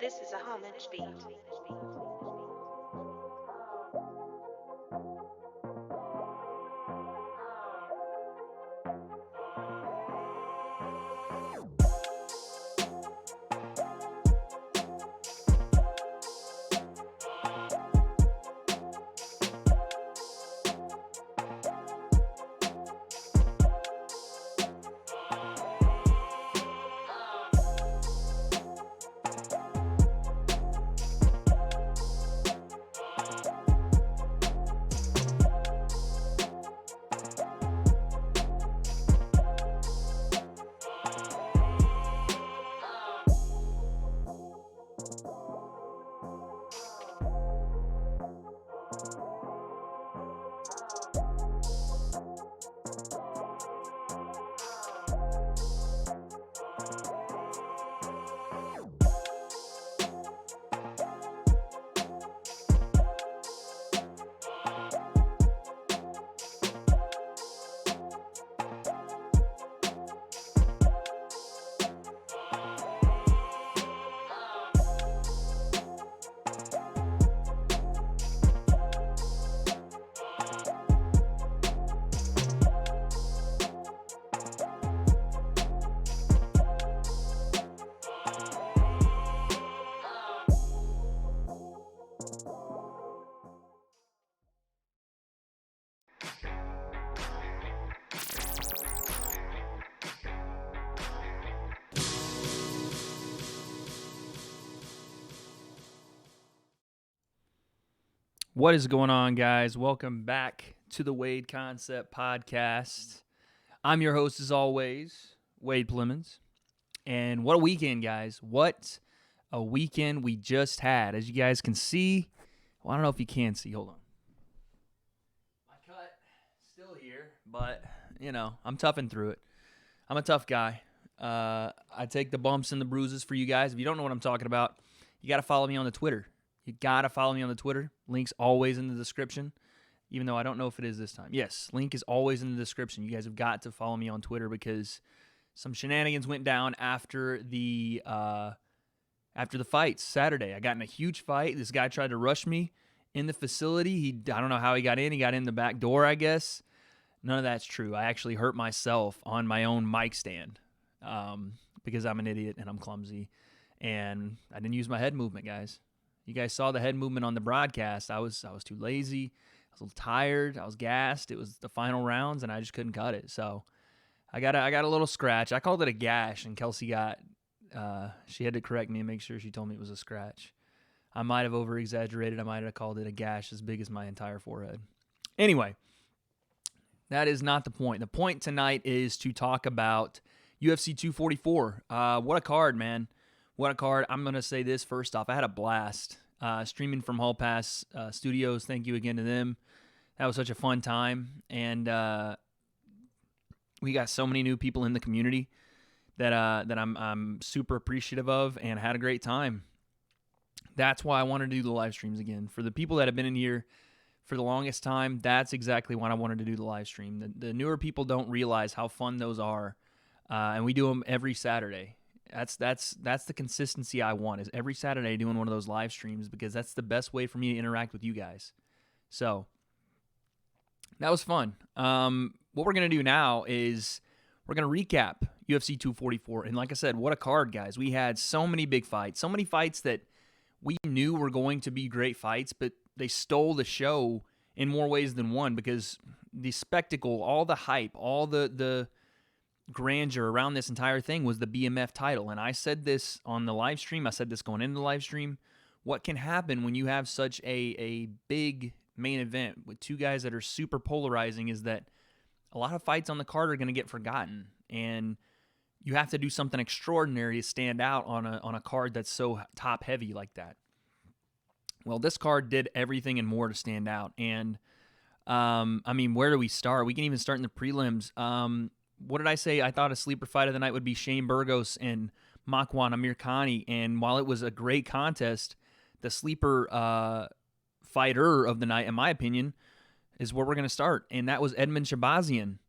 This is a homage beat. What is going on, guys? Welcome back to the W.A.D.E Concept Podcast. I'm your host, as always, Wade Plemons. And what a weekend, guys. What a weekend we just had. As you guys can see, well, I don't know if you can see. Hold on. My cut still here, but, I'm toughing through it. I'm a tough guy. I take the bumps and the bruises for you guys. If you don't know what I'm talking about, you got to follow me on the Twitter. You got to follow me on the Twitter. Link's always in the description, even though I don't know if it is this time. Yes, link is always in the description. You guys have got to follow me on Twitter because some shenanigans went down after the fights Saturday. I got in a huge fight. This guy tried to rush me in the facility. I don't know how he got in. He got in the back door, I guess. None of that's true. I actually hurt myself on my own mic stand because I'm an idiot and I'm clumsy. And I didn't use my head movement, guys. You guys saw the head movement on the broadcast. I was too lazy. I was a little tired. I was gassed. It was the final rounds, and I just couldn't cut it. So I got a little scratch. I called it a gash, and Kelsey she had to correct me and make sure she told me it was a scratch. I might have over-exaggerated. I might have called it a gash as big as my entire forehead. Anyway, that is not the point. The point tonight is to talk about UFC 244. What a card, man. What a card. I'm going to say this first off. I had a blast streaming from Hall Pass Studios. Thank you again to them. That was such a fun time. And we got so many new people in the community that I'm super appreciative of and had a great time. That's why I wanted to do the live streams again. For the people that have been in here for the longest time, that's exactly why I wanted to do the live stream. The newer people don't realize how fun those are. And we do them every Saturday. That's the consistency I want, is every Saturday doing one of those live streams, because that's the best way for me to interact with you guys. So that was fun. What we're going to do now is we're going to recap UFC 244. And like I said, what a card, guys. We had so many big fights, so many fights that we knew were going to be great fights, but they stole the show in more ways than one, because the spectacle, all the hype, all the grandeur around this entire thing was the BMF title. And I said this on the live stream. I said this going into the live stream. What can happen when you have such a big main event with two guys that are super polarizing is that a lot of fights on the card are going to get forgotten. And you have to do something extraordinary to stand out on a card that's so top heavy like that. Well, this card did everything and more to stand out. And where do we start? We can even start in the prelims. What did I say? I thought a sleeper fight of the night would be Shane Burgos and Makwan Amirkhani. And while it was a great contest, the sleeper fighter of the night, in my opinion, is where we're going to start. And that was Edmund Shabazian.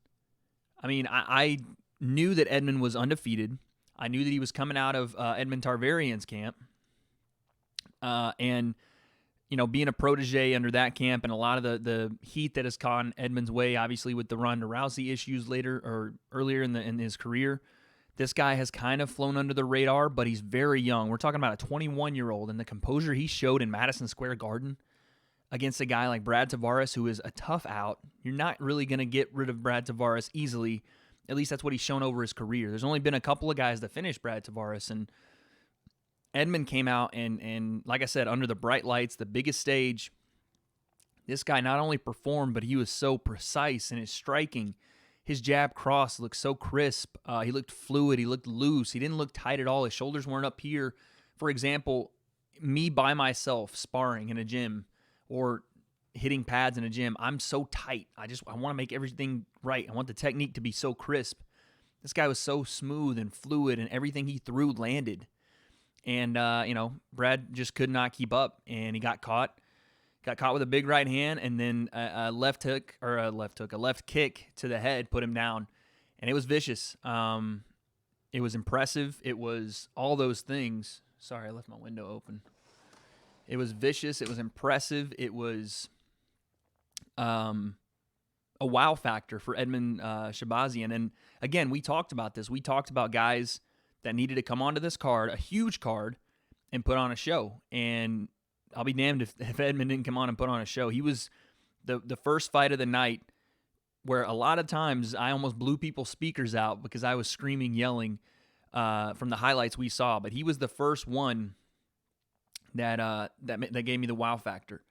I knew that Edmund was undefeated. I knew that he was coming out of Edmund Tarvarian's camp. And being a protege under that camp and a lot of the heat that has gone Edmund's way, obviously with the Ronda Rousey issues later or earlier in his career, this guy has kind of flown under the radar, but he's very young. We're talking about a 21-year-old, and the composure he showed in Madison Square Garden against a guy like Brad Tavares, who is a tough out. You're not really going to get rid of Brad Tavares easily. At least that's what he's shown over his career. There's only been a couple of guys that finished Brad Tavares, and Edmund came out and like I said, under the bright lights, the biggest stage, this guy not only performed, but he was so precise in his striking. His jab cross looked so crisp. He looked fluid. He looked loose. He didn't look tight at all. His shoulders weren't up here. For example, me by myself sparring in a gym or hitting pads in a gym, I'm so tight. I want to make everything right. I want the technique to be so crisp. This guy was so smooth and fluid, and everything he threw landed. And, Brad just could not keep up, and he got caught. Got caught with a big right hand, and then a left kick to the head put him down. And it was vicious. It was impressive. It was all those things. Sorry, I left my window open. It was vicious. It was impressive. It was a wow factor for Edmund Shabazian. And, again, we talked about this. We talked about guys that needed to come onto this card, a huge card, and put on a show. And I'll be damned if Edmund didn't come on and put on a show. He was the first fight of the night where a lot of times I almost blew people's speakers out because I was screaming, yelling from the highlights we saw. But he was the first one that gave me the wow factor.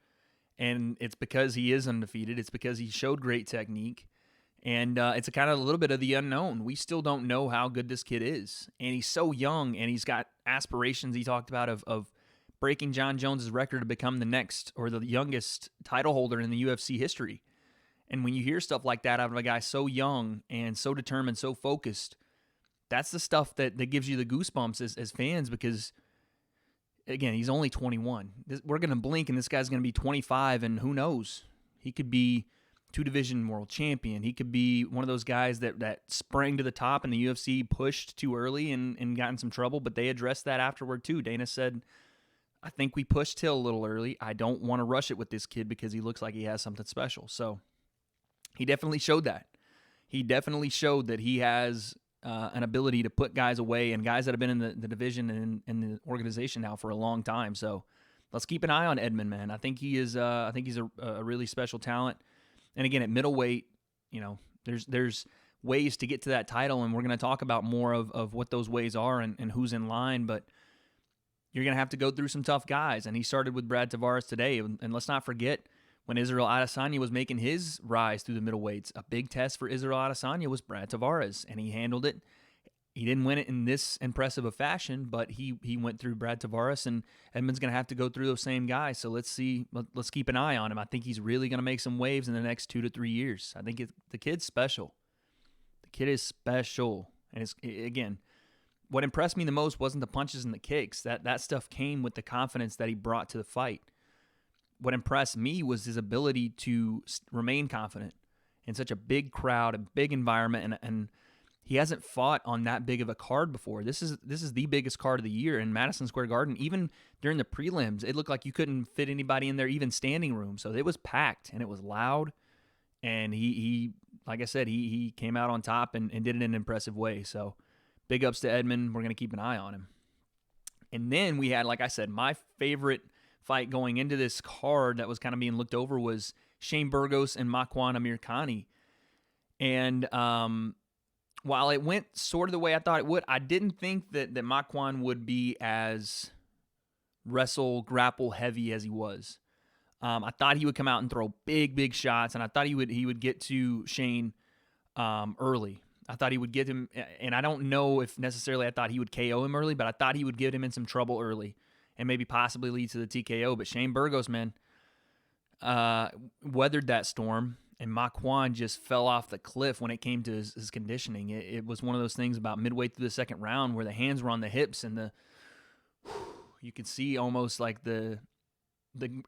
And it's because he is undefeated. It's because he showed great technique. And it's a little bit of the unknown. We still don't know how good this kid is. And he's so young, and he's got aspirations he talked about of breaking John Jones' record to become the next or the youngest title holder in the UFC history. And when you hear stuff like that out of a guy so young and so determined, so focused, that's the stuff that gives you the goosebumps as fans because, again, he's only 21. We're going to blink, and this guy's going to be 25, and who knows? He could be two-division world champion. He could be one of those guys that sprang to the top and the UFC pushed too early and got in some trouble, but they addressed that afterward too. Dana said, I think we pushed Hill a little early. I don't want to rush it with this kid because he looks like he has something special. So he definitely showed that. He definitely showed that he has an ability to put guys away and guys that have been in the division and in the organization now for a long time. So let's keep an eye on Edmund, man. I think he is. I think he's a really special talent. And again, at middleweight, there's ways to get to that title, and we're going to talk about more of what those ways are and who's in line. But you're going to have to go through some tough guys. And he started with Brad Tavares today. And let's not forget, when Israel Adesanya was making his rise through the middleweights, a big test for Israel Adesanya was Brad Tavares, and he handled it. He didn't win it in this impressive a fashion, but he went through Brad Tavares, and Edmund's going to have to go through those same guys. So let's keep an eye on him. I think he's really going to make some waves in the next 2 to 3 years. I think the kid's special. The kid is special. And again, what impressed me the most wasn't the punches and the kicks. That stuff came with the confidence that he brought to the fight. What impressed me was his ability to remain confident in such a big crowd, a big environment, and he hasn't fought on that big of a card before. This is the biggest card of the year in Madison Square Garden. Even during the prelims, it looked like you couldn't fit anybody in there, even standing room. So it was packed, and it was loud. And he like I said, he came out on top and did it in an impressive way. So big ups to Edmund. We're going to keep an eye on him. And then we had, like I said, my favorite fight going into this card that was kind of being looked over was Shane Burgos and Makwan Amirkhani. And while it went sort of the way I thought it would, I didn't think that Makwan would be as grapple heavy as he was. I thought he would come out and throw big shots, and I thought he would get to Shane early. I thought he would get him, and I don't know if necessarily I thought he would KO him early, but I thought he would get him in some trouble early and maybe possibly lead to the TKO. But Shane Burgos, man, weathered that storm, and Makwan just fell off the cliff when it came to his conditioning. It was one of those things about midway through the second round where the hands were on the hips and you could see almost like the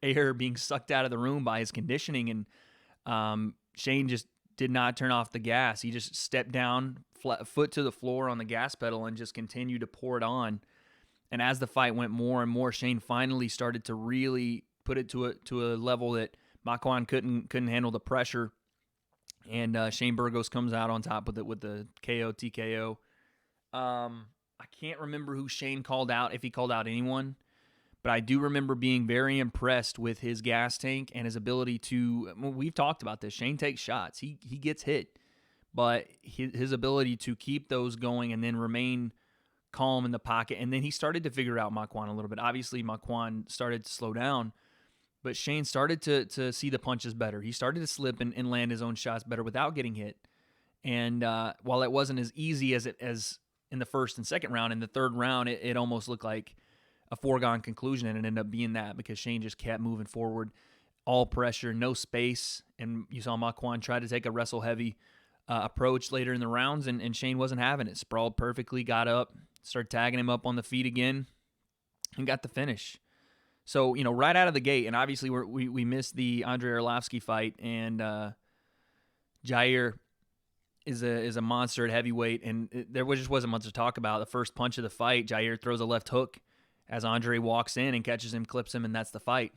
air being sucked out of the room by his conditioning, and Shane just did not turn off the gas. He just stepped down, foot to the floor on the gas pedal, and just continued to pour it on. And as the fight went more and more, Shane finally started to really put it to a level that Makwan couldn't handle the pressure. And Shane Burgos comes out on top with the KO TKO. I can't remember who Shane called out, if he called out anyone, but I do remember being very impressed with his gas tank and his ability to. Well, we've talked about this. Shane takes shots. He gets hit, but his ability to keep those going and then remain calm in the pocket. And then he started to figure out Makwan a little bit. Obviously, Makwan started to slow down, but Shane started to see the punches better. He started to slip and land his own shots better without getting hit. And while it wasn't as easy as in the first and second round, in the third round, it almost looked like a foregone conclusion, and it ended up being that because Shane just kept moving forward, all pressure, no space. And you saw Makwan try to take a wrestle heavy approach later in the rounds, and Shane wasn't having it. Sprawled perfectly, got up, started tagging him up on the feet again, and got the finish. So, right out of the gate, and obviously we missed the Andrei Arlovsky fight, and Jair is a monster at heavyweight, and there just wasn't much to talk about. The first punch of the fight, Jair throws a left hook as Andre walks in and catches him, clips him, and that's the fight.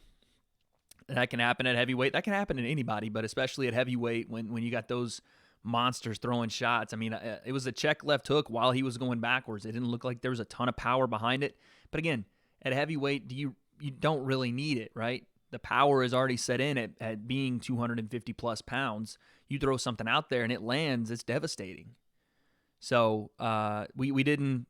That can happen at heavyweight. That can happen to anybody, but especially at heavyweight when you got those monsters throwing shots. I mean, it was a check left hook while he was going backwards. It didn't look like there was a ton of power behind it. But again, at heavyweight, you don't really need it, right? The power is already set in at being 250 plus pounds. You throw something out there and it lands, it's devastating. So we didn't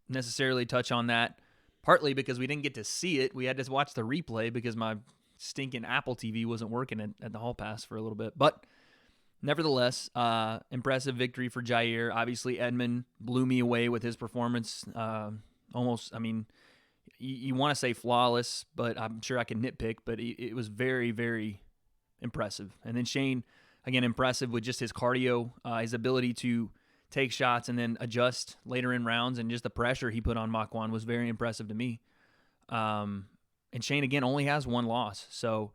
necessarily touch on that, partly because we didn't get to see it. We had to watch the replay because my stinking Apple TV wasn't working at the Hall Pass for a little bit. But nevertheless, impressive victory for Jair. Obviously, Edmund blew me away with his performance. Almost, I mean, you want to say flawless, but I'm sure I can nitpick, but it was very, very impressive. And then Shane, again, impressive with just his cardio, his ability to take shots and then adjust later in rounds, and just the pressure he put on Makwan was very impressive to me. And Shane, again, only has one loss, so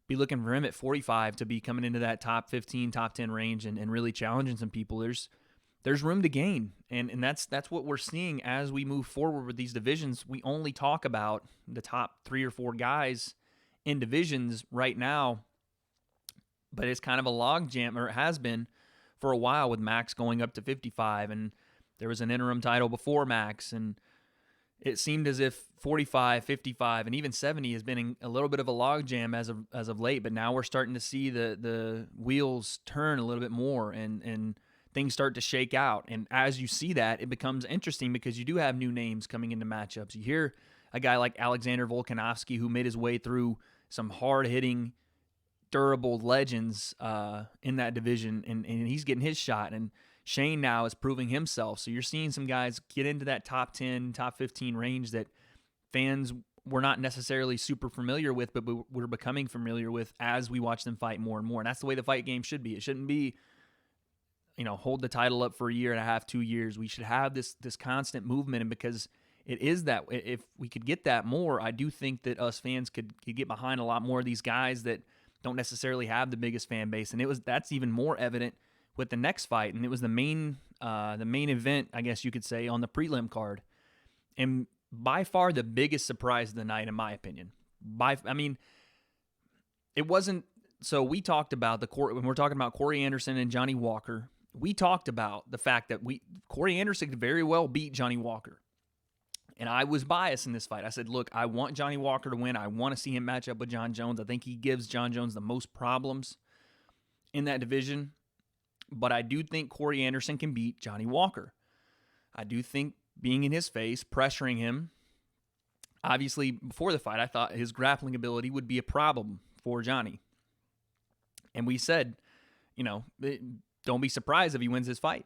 be looking for him at 45 to be coming into that top 15, top 10 range and really challenging some people. There's room to gain, and that's what we're seeing as we move forward with these divisions. We only talk about the top 3 or 4 guys in divisions right now, but it's kind of a logjam, or it has been for a while, with Max going up to 55, and there was an interim title before Max, and it seemed as if 45, 55, and even 70 has been a little bit of a logjam as of late. But now we're starting to see the wheels turn a little bit more, and things start to shake out. And as you see that, it becomes interesting because you do have new names coming into matchups. You hear a guy like Alexander Volkanovski, who made his way through some hard-hitting, durable legends in that division, and he's getting his shot. And Shane now is proving himself. So you're seeing some guys get into that top 10, top 15 range that fans were not necessarily super familiar with, but we're becoming familiar with as we watch them fight more and more. And that's the way the fight game should be. It shouldn't be, hold the title up for a year and a half, 2 years. We should have this constant movement, and because it is that, if we could get that more, I do think that us fans could get behind a lot more of these guys that don't necessarily have the biggest fan base. And that's even more evident with the next fight, and it was the main event, I guess you could say, on the prelim card, and by far the biggest surprise of the night, in my opinion. It wasn't. So we talked about when we're talking about Corey Anderson and Johnny Walker. We talked about the fact that Corey Anderson could very well beat Johnny Walker, and I was biased in this fight. I said, look, I want Johnny Walker to win. I want to see him match up with Jon Jones. I think he gives Jon Jones the most problems in that division. But I do think Corey Anderson can beat Johnny Walker. I do think being in his face, pressuring him. Obviously, before the fight, I thought his grappling ability would be a problem for Johnny. And we said, don't be surprised if he wins this fight.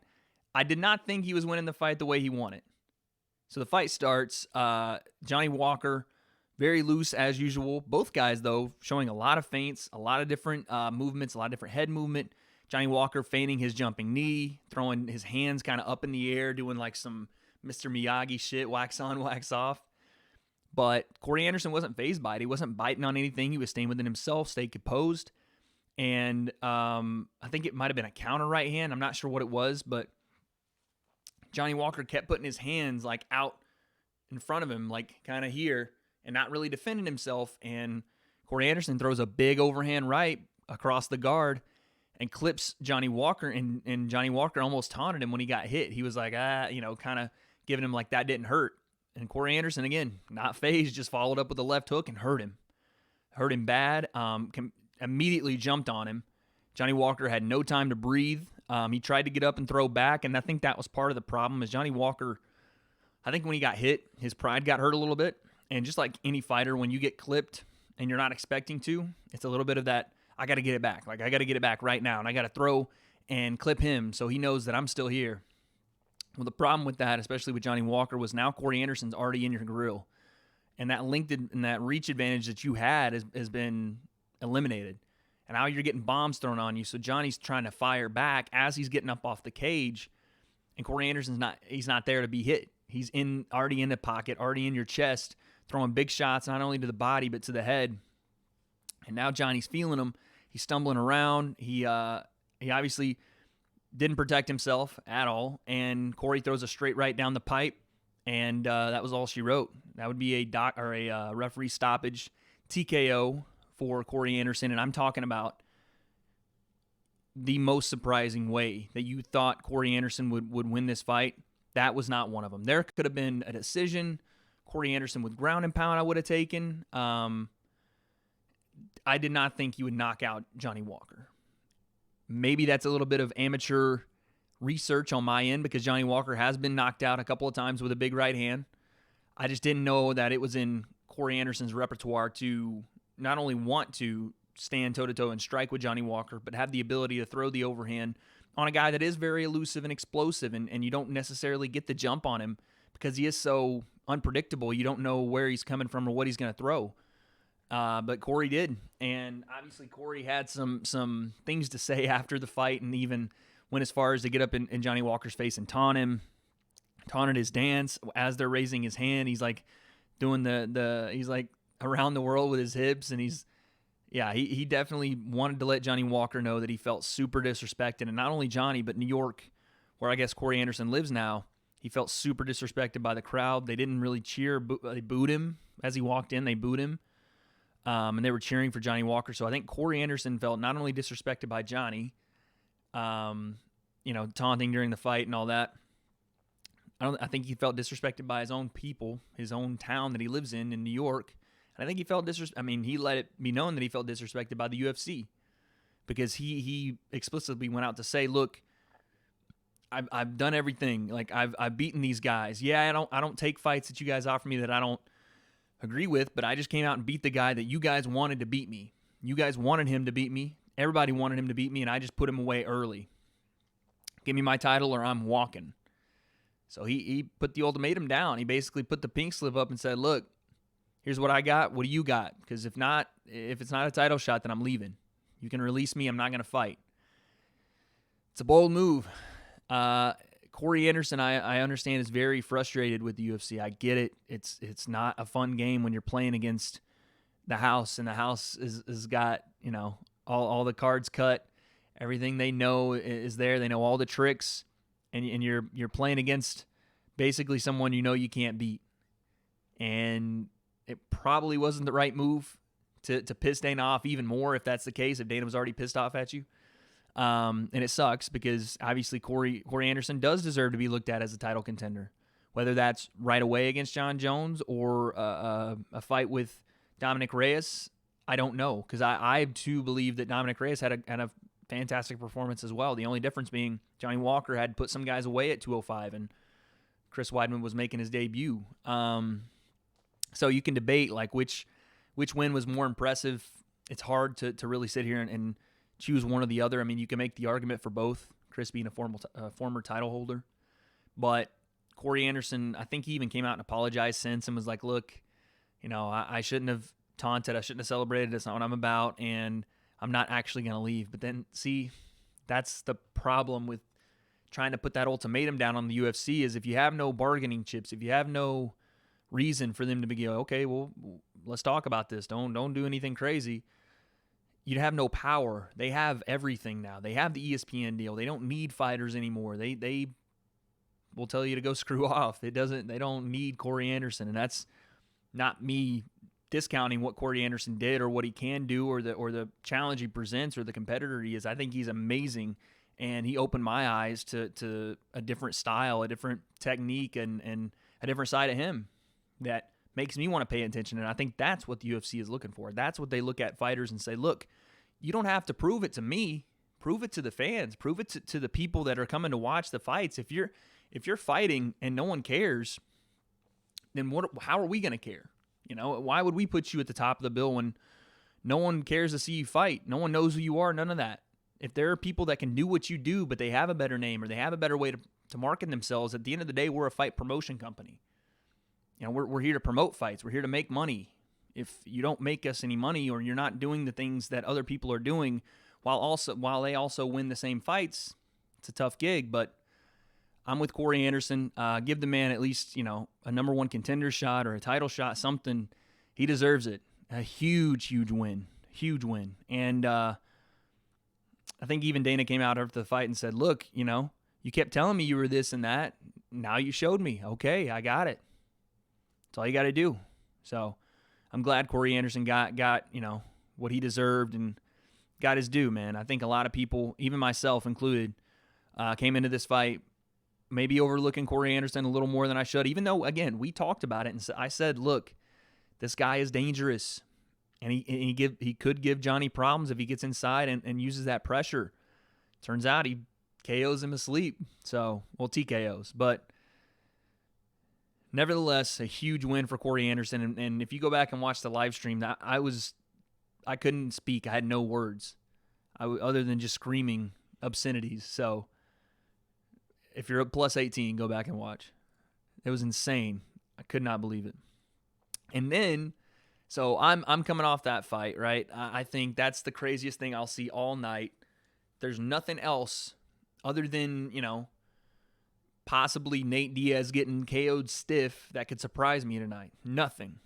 I did not think he was winning the fight the way he wanted. So the fight starts. Johnny Walker, very loose as usual. Both guys, though, showing a lot of feints, a lot of different movements, a lot of different head movement. Johnny Walker feigning his jumping knee, throwing his hands kind of up in the air, doing like some Mr. Miyagi shit, wax on, wax off. But Corey Anderson wasn't fazed by it. He wasn't biting on anything. He was staying within himself, stayed composed. And I think it might have been a counter right hand. I'm not sure what it was, but Johnny Walker kept putting his hands like out in front of him, like kind of here, and not really defending himself. And Corey Anderson throws a big overhand right across the guard and clips Johnny Walker. And Johnny Walker almost taunted him when he got hit. He was like, kind of giving him like that didn't hurt. And Corey Anderson, again, not phased, just followed up with a left hook and hurt him. Hurt him bad. Immediately jumped on him. Johnny Walker had no time to breathe. He tried to get up and throw back, and I think that was part of the problem is Johnny Walker, I think when he got hit, his pride got hurt a little bit. And just like any fighter, when you get clipped and you're not expecting to, it's a little bit of that, I got to get it back. Like, I got to get it back right now, and I got to throw and clip him so he knows that I'm still here. Well, the problem with that, especially with Johnny Walker, was now Corey Anderson's already in your grill. And that length and that reach advantage that you had has been eliminated. And now you're getting bombs thrown on you. So Johnny's trying to fire back as he's getting up off the cage. And Corey Anderson's not there to be hit. He's already in the pocket, already in your chest, throwing big shots not only to the body but to the head. And now Johnny's feeling him. He's stumbling around. He obviously didn't protect himself at all. And Corey throws a straight right down the pipe. And that was all she wrote. That would be a referee stoppage, TKO for Corey Anderson. And I'm talking about the most surprising way that you thought Corey Anderson would win this fight. That was not one of them. There could have been a decision. Corey Anderson with ground and pound I would have taken. I did not think you would knock out Johnny Walker. Maybe that's a little bit of amateur research on my end because Johnny Walker has been knocked out a couple of times with a big right hand. I just didn't know that it was in Corey Anderson's repertoire to not only want to stand toe-to-toe and strike with Johnny Walker, but have the ability to throw the overhand on a guy that is very elusive and explosive, and you don't necessarily get the jump on him because he is so unpredictable. You don't know where he's coming from or what he's going to throw. But Corey did, and obviously Corey had some things to say after the fight and even went as far as to get up in Johnny Walker's face and taunted his dance as they're raising his hand. He's like doing he's like around the world with his hips, and he definitely wanted to let Johnny Walker know that he felt super disrespected. And not only Johnny, but New York, where I guess Corey Anderson lives now, he felt super disrespected by the crowd. They didn't really cheer. They booed him as he walked in. They booed him. And they were cheering for Johnny Walker. So I think Corey Anderson felt not only disrespected by Johnny, taunting during the fight and all that. I think he felt disrespected by his own people, his own town that he lives in New York. And I think he felt he let it be known that he felt disrespected by the UFC because he explicitly went out to say, "Look, I've done everything. Like I've beaten these guys. Yeah, I don't take fights that you guys offer me that I don't agree with, but I just came out and beat the guy that you guys wanted to beat me. You guys wanted him to beat me. Everybody wanted him to beat me, and I just put him away early. Give me my title or I'm walking." So he put the ultimatum down. He basically put the pink slip up and said, "Look, here's what I got. What do you got? Because if it's not a title shot, then I'm leaving. You can release me. I'm not going to fight." It's a bold move. Corey Anderson, I understand, is very frustrated with the UFC. I get it. It's not a fun game when you're playing against the house, and the house is got all the cards cut. Everything they know is there. They know all the tricks, and you're playing against basically someone you can't beat. And it probably wasn't the right move to piss Dana off even more if that's the case, if Dana was already pissed off at you. And it sucks because obviously Corey Anderson does deserve to be looked at as a title contender, whether that's right away against John Jones or a fight with Dominic Reyes. I don't know because I too believe that Dominic Reyes had a fantastic performance as well. The only difference being Johnny Walker had put some guys away at 205 and Chris Weidman was making his debut. So you can debate like which win was more impressive. It's hard to really sit here and choose one or the other. I mean, you can make the argument for both, Chris being a former title holder. But Corey Anderson, I think he even came out and apologized since and was like, "Look, I shouldn't have taunted. I shouldn't have celebrated. That's not what I'm about, and I'm not actually going to leave." But then, see, that's the problem with trying to put that ultimatum down on the UFC is if you have no bargaining chips, if you have no reason for them to be, okay, well, let's talk about this. Don't do anything crazy. You'd have no power. They have everything now. They have the ESPN deal. They don't need fighters anymore. They will tell you to go screw off. They don't need Corey Anderson, and that's not me discounting what Corey Anderson did or what he can do or the challenge he presents or the competitor he is. I think he's amazing, and he opened my eyes to a different style, a different technique, and a different side of him that makes me want to pay attention. And I think that's what the UFC is looking for. That's what they look at fighters and say, look, you don't have to prove it to me. Prove it to the fans. Prove it to the people that are coming to watch the fights. If you're fighting and no one cares, then how are we going to care? Why would we put you at the top of the bill when no one cares to see you fight? No one knows who you are, none of that. If there are people that can do what you do, but they have a better name or they have a better way to market themselves, at the end of the day, we're a fight promotion company. We're here to promote fights. We're here to make money. If you don't make us any money or you're not doing the things that other people are doing while they also win the same fights, it's a tough gig. But I'm with Corey Anderson. Give the man at least, a number one contender shot or a title shot, something. He deserves it. A huge, huge win. Huge win. And I think even Dana came out after the fight and said, look, you kept telling me you were this and that. Now you showed me. Okay, I got it. That's all you got to do. So I'm glad Corey Anderson got what he deserved and got his due, man. I think a lot of people, even myself included, came into this fight maybe overlooking Corey Anderson a little more than I should, even though, again, we talked about it, and I said, look, this guy is dangerous, and he could give Johnny problems if he gets inside and uses that pressure. Turns out he KOs him asleep, TKOs, but nevertheless, a huge win for Corey Anderson, and if you go back and watch the live stream, I couldn't speak. I had no words other than just screaming obscenities, so if you're up plus 18, go back and watch. It was insane. I could not believe it. And then, so I'm coming off that fight, right? I think that's the craziest thing I'll see all night. There's nothing else other than, possibly Nate Diaz getting KO'd stiff that could surprise me tonight. Nothing.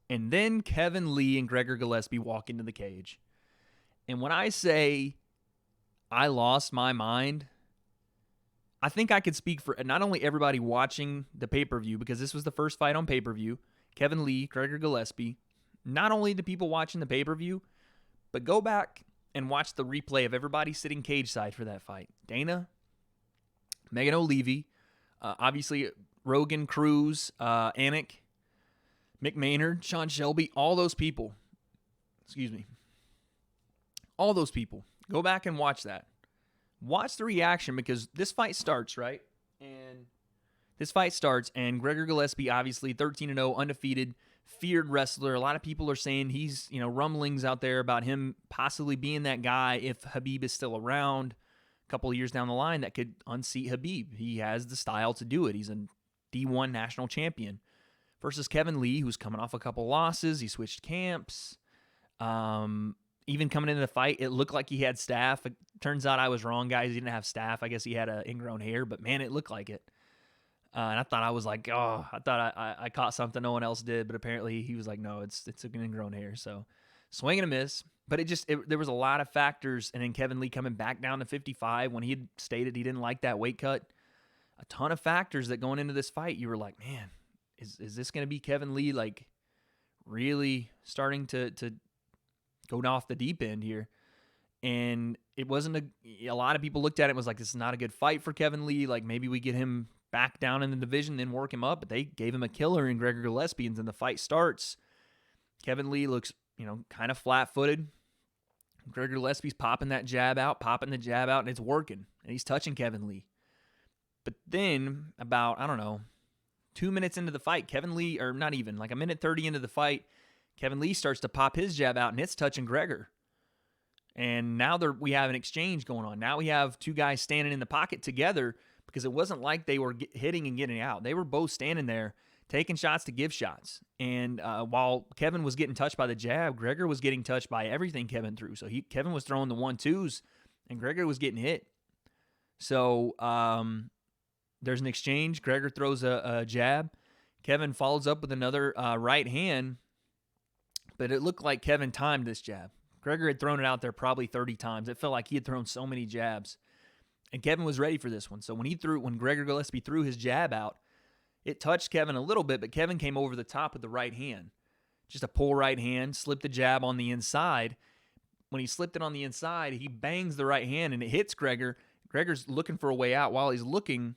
And then Kevin Lee and Gregor Gillespie walk into the cage. And when I say I lost my mind, I think I could speak for not only everybody watching the pay-per-view, because this was the first fight on pay-per-view, Kevin Lee, Gregor Gillespie, not only the people watching the pay-per-view, but go back and watch the replay of everybody sitting cage side for that fight. Dana, Megan O'Leary, obviously Rogan, Cruz, Anik, Mick Maynard, Sean Shelby, all those people. All those people. Go back and watch that. Watch the reaction, because this fight starts, right? And Gregor Gillespie, obviously 13-0, undefeated, feared wrestler. A lot of people are saying he's, rumblings out there about him possibly being that guy if Habib is still around a couple of years down the line that could unseat Habib. He has the style to do it. He's a D1 national champion. Versus Kevin Lee, who's coming off a couple losses. He switched camps. Even coming into the fight, it looked like he had staff. It turns out I was wrong, guys. He didn't have staff. I guess he had ingrown hair, but man, it looked like it. And I thought I caught something no one else did, but apparently he was like, no, it's an ingrown hair. So swing and a miss. But there was a lot of factors, and then Kevin Lee coming back down to 55 when he had stated he didn't like that weight cut. A ton of factors that going into this fight, you were like, man, is this going to be Kevin Lee like really starting to go off the deep end here? And it wasn't a lot of people looked at it and was like, this is not a good fight for Kevin Lee. Like, maybe we get him back down in the division, then work him up. But they gave him a killer in Gregor Gillespie, and then the fight starts. Kevin Lee looks, kind of flat-footed. Gregor Gillespie's popping the jab out, and it's working. And he's touching Kevin Lee. But then about, 2 minutes into the fight, Kevin Lee, or not even, like a minute 30 into the fight, Kevin Lee starts to pop his jab out, and it's touching Gregor. And now we have an exchange going on. Now we have two guys standing in the pocket together, because it wasn't like they were hitting and getting out. They were both standing there, taking shots to give shots. And while Kevin was getting touched by the jab, Gregor was getting touched by everything Kevin threw. So Kevin was throwing the 1-2s, and Gregor was getting hit. So there's an exchange. Gregor throws a jab. Kevin follows up with another right hand. But it looked like Kevin timed this jab. Gregor had thrown it out there probably 30 times. It felt like he had thrown so many jabs. And Kevin was ready for this one. So when Gregor Gillespie threw his jab out, it touched Kevin a little bit, but Kevin came over the top with the right hand. Just a pull right hand, slipped the jab on the inside. When he slipped it on the inside, he bangs the right hand and it hits Gregor. Gregor's looking for a way out. While he's looking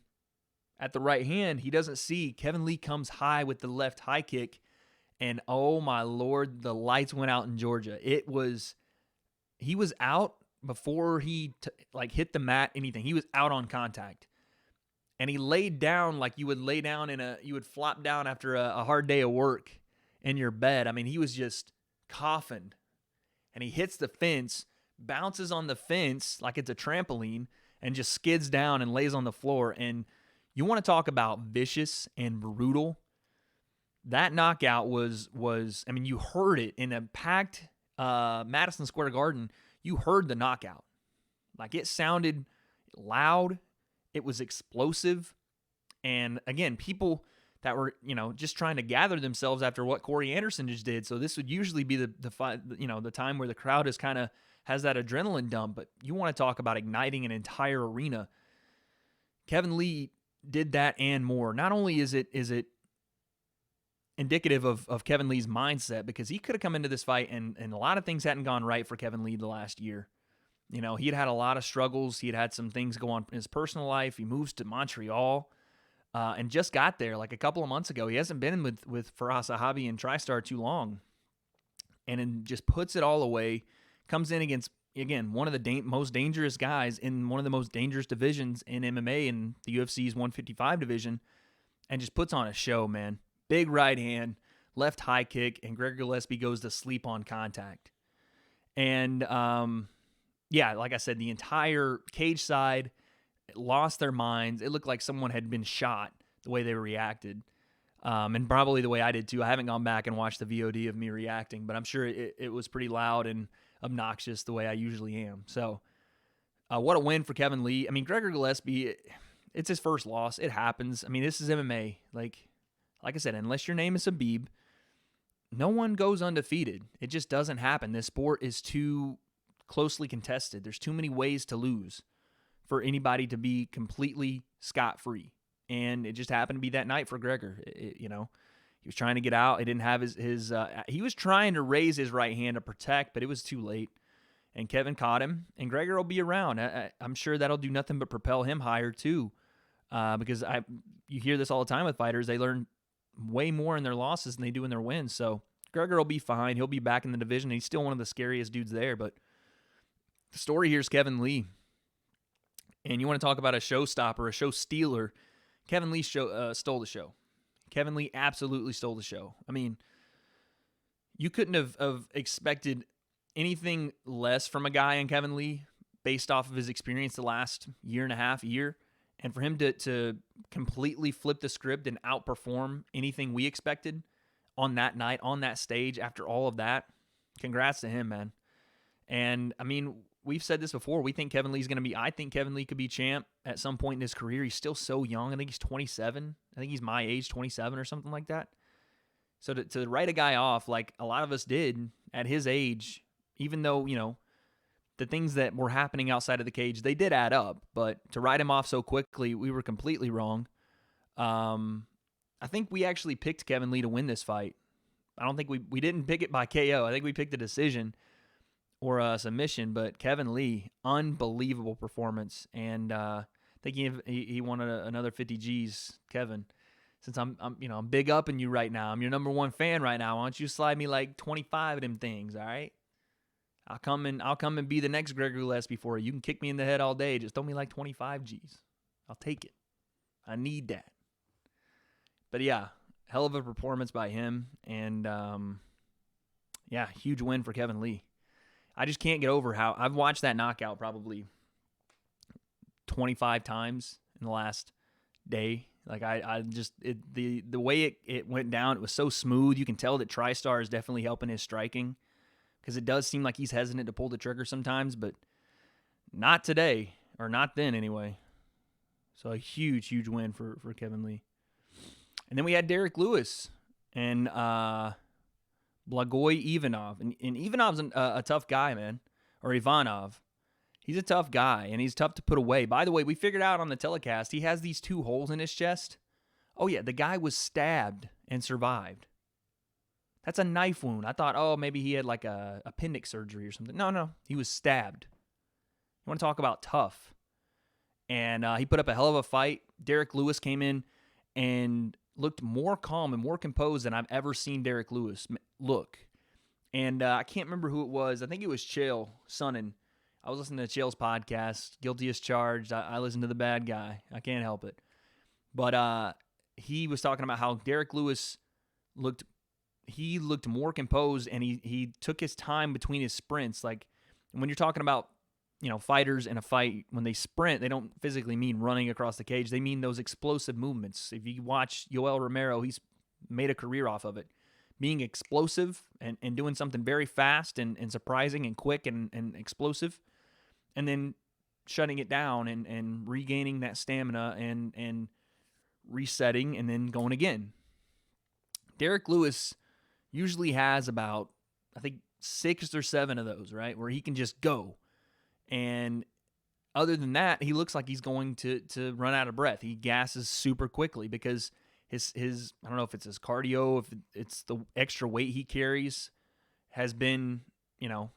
at the right hand, he doesn't see. Kevin Lee comes high with the left high kick, and oh my Lord, the lights went out in Georgia. He was out before he hit the mat, anything. He was out on contact. And he laid down like you would lay down you would flop down after a hard day of work in your bed. I mean, he was just coughing. And he hits the fence, bounces on the fence like it's a trampoline, and just skids down and lays on the floor. And you want to talk about vicious and brutal. That knockout was I mean, you heard it in a packed Madison Square Garden. You heard the knockout. Like, it sounded loud. It was explosive. And again, people that were, just trying to gather themselves after what Corey Anderson just did. So this would usually be the time where the crowd has that adrenaline dump. But you want to talk about igniting an entire arena. Kevin Lee did that and more. Not only is it indicative of Kevin Lee's mindset, because he could have come into this fight and a lot of things hadn't gone right for Kevin Lee the last year. He had a lot of struggles. He had some things go on in his personal life. He moves to Montreal and just got there like a couple of months ago. He hasn't been with Faraz Zahabi and TriStar too long, and then just puts it all away. Comes in against, again, one of the most dangerous guys in one of the most dangerous divisions in MMA, in the UFC's 155 division, and just puts on a show, man. Big right hand, left high kick, and Gregor Gillespie goes to sleep on contact. And, like I said, the entire cage side lost their minds. It looked like someone had been shot the way they reacted. And probably the way I did too. I haven't gone back and watched the VOD of me reacting, but I'm sure it was pretty loud and obnoxious the way I usually am. So what a win for Kevin Lee. I mean, Gregor Gillespie, it's his first loss. It happens. I mean, this is MMA. Like I said, unless your name is Habib, no one goes undefeated. It just doesn't happen. This sport is too closely contested. There's too many ways to lose for anybody to be completely scot-free. And it just happened to be that night for Gregor. He was trying to get out. He didn't have he was trying to raise his right hand to protect, but it was too late. And Kevin caught him, and Gregor will be around. I'm sure that'll do nothing but propel him higher too. Because you hear this all the time with fighters. They learn way more in their losses than they do in their wins. So Gregor will be fine. He'll be back in the division. He's still one of the scariest dudes there. But the story here is Kevin Lee. And you want to talk about a showstopper, a show stealer. Kevin Lee stole the show. Kevin Lee absolutely stole the show. I mean, you couldn't have expected anything less from a guy in Kevin Lee based off of his experience the last year and a half, year. And for him to completely flip the script and outperform anything we expected on that night, on that stage, after all of that, congrats to him, man. And, I mean, we've said this before. I think Kevin Lee could be champ at some point in his career. He's still so young. I think he's 27. I think he's my age, 27 or something like that. So to write a guy off like a lot of us did at his age, even though, the things that were happening outside of the cage, they did add up. But to write him off so quickly, we were completely wrong. I think we actually picked Kevin Lee to win this fight. I don't think we didn't pick it by KO. I think we picked a decision or a submission. But Kevin Lee, unbelievable performance. And I think he wanted another 50 G's, Kevin. Since I'm big up in you right now. I'm your number one fan right now. Why don't you slide me like 25 of them things, all right? I'll come and be the next Gregor Gillespie for you. You can kick me in the head all day. Just throw me like 25 G's. I'll take it. I need that. But yeah, hell of a performance by him. And huge win for Kevin Lee. I just can't get over how I've watched that knockout probably 25 times in the last day. Like the way it went down, it was so smooth. You can tell that TriStar is definitely helping his striking. Because it does seem like he's hesitant to pull the trigger sometimes, but not today, or not then anyway. So a huge, huge win for Kevin Lee. And then we had Derek Lewis and Blagoy Ivanov. And Ivanov's a tough guy, man. Or Ivanov. He's a tough guy, and he's tough to put away. By the way, we figured out on the telecast, he has these 2 holes in his chest. Oh, yeah, the guy was stabbed and survived. That's a knife wound. I thought, oh, maybe he had like a appendix surgery or something. No, he was stabbed. You want to talk about tough? And he put up a hell of a fight. Derek Lewis came in and looked more calm and more composed than I've ever seen Derek Lewis look. And I can't remember who it was. I think it was Chael Sonnen. I was listening to Chael's podcast, Guilty as Charged. I listen to the bad guy. I can't help it. But he was talking about how Derek Lewis looked more composed, and he took his time between his sprints. Like, when you're talking about, fighters in a fight, when they sprint, they don't physically mean running across the cage. They mean those explosive movements. If you watch Yoel Romero, he's made a career off of it. Being explosive and doing something very fast and surprising and quick and explosive, and then shutting it down and regaining that stamina and resetting and then going again. Derek Lewis usually has about, I think, 6 or 7 of those, right, where he can just go. And other than that, he looks like he's going to run out of breath. He gasses super quickly because his I don't know if it's his cardio, if it's the extra weight he carries, has been,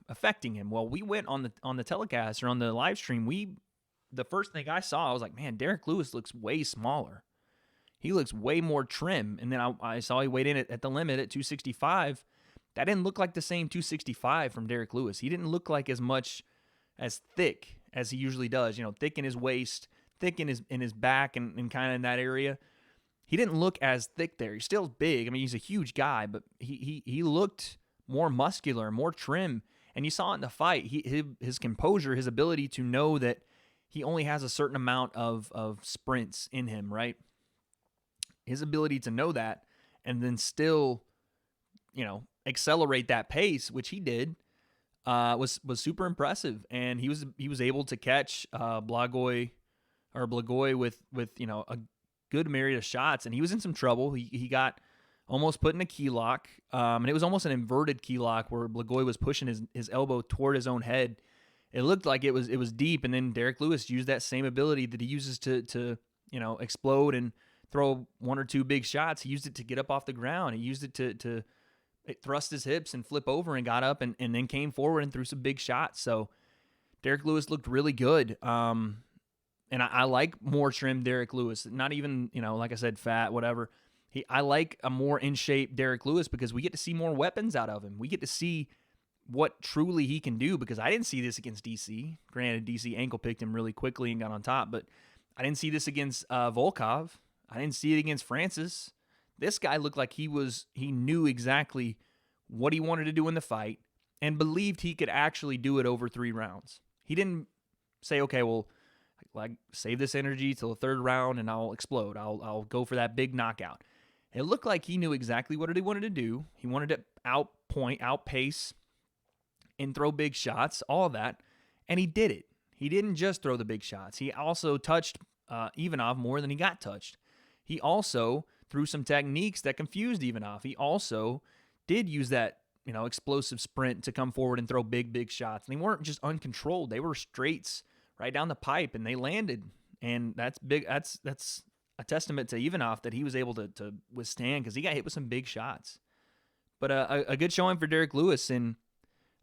affecting him. Well, we went on the telecast or on the live stream. The first thing I saw, I was like, man, Derek Lewis looks way smaller. He looks way more trim. And then I saw he weighed in at the limit at 265. That didn't look like the same 265 from Derek Lewis. He didn't look like as thick as he usually does. Thick in his waist, thick in his back and kind of in that area. He didn't look as thick there. He's still big. I mean, he's a huge guy, but he looked more muscular, more trim. And you saw it in the fight. His composure, his ability to know that he only has a certain amount of sprints in him, right? His ability to know that and then still, accelerate that pace, which he did, was super impressive. And he was able to catch Blagoy with a good myriad of shots, and he was in some trouble. He got almost put in a key lock, and it was almost an inverted key lock where Blagoy was pushing his elbow toward his own head. It looked like it was deep, and then Derek Lewis used that same ability that he uses to explode and throw 1 or 2 big shots. He used it to get up off the ground. He used it to thrust his hips and flip over and got up and then came forward and threw some big shots. So Derek Lewis looked really good. And I like more trim Derek Lewis. Not even, like I said, fat, whatever. I like a more in shape Derek Lewis because we get to see more weapons out of him. We get to see what truly he can do, because I didn't see this against DC. Granted, DC ankle picked him really quickly and got on top, but I didn't see this against Volkov. I didn't see it against Francis. This guy looked like he knew exactly what he wanted to do in the fight and believed he could actually do it over 3 rounds. He didn't say, okay, well, like, save this energy till the 3rd round and I'll explode. I'll go for that big knockout. It looked like he knew exactly what he wanted to do. He wanted to outpace, and throw big shots, all of that, and he did it. He didn't just throw the big shots. He also touched Ivanov more than he got touched. He also threw some techniques that confused Ivanov. He also did use that, explosive sprint to come forward and throw big shots. And they weren't just uncontrolled. They were straights right down the pipe, and they landed. And that's big. That's a testament to Ivanov that he was able to withstand, because he got hit with some big shots. But a good showing for Derek Lewis. And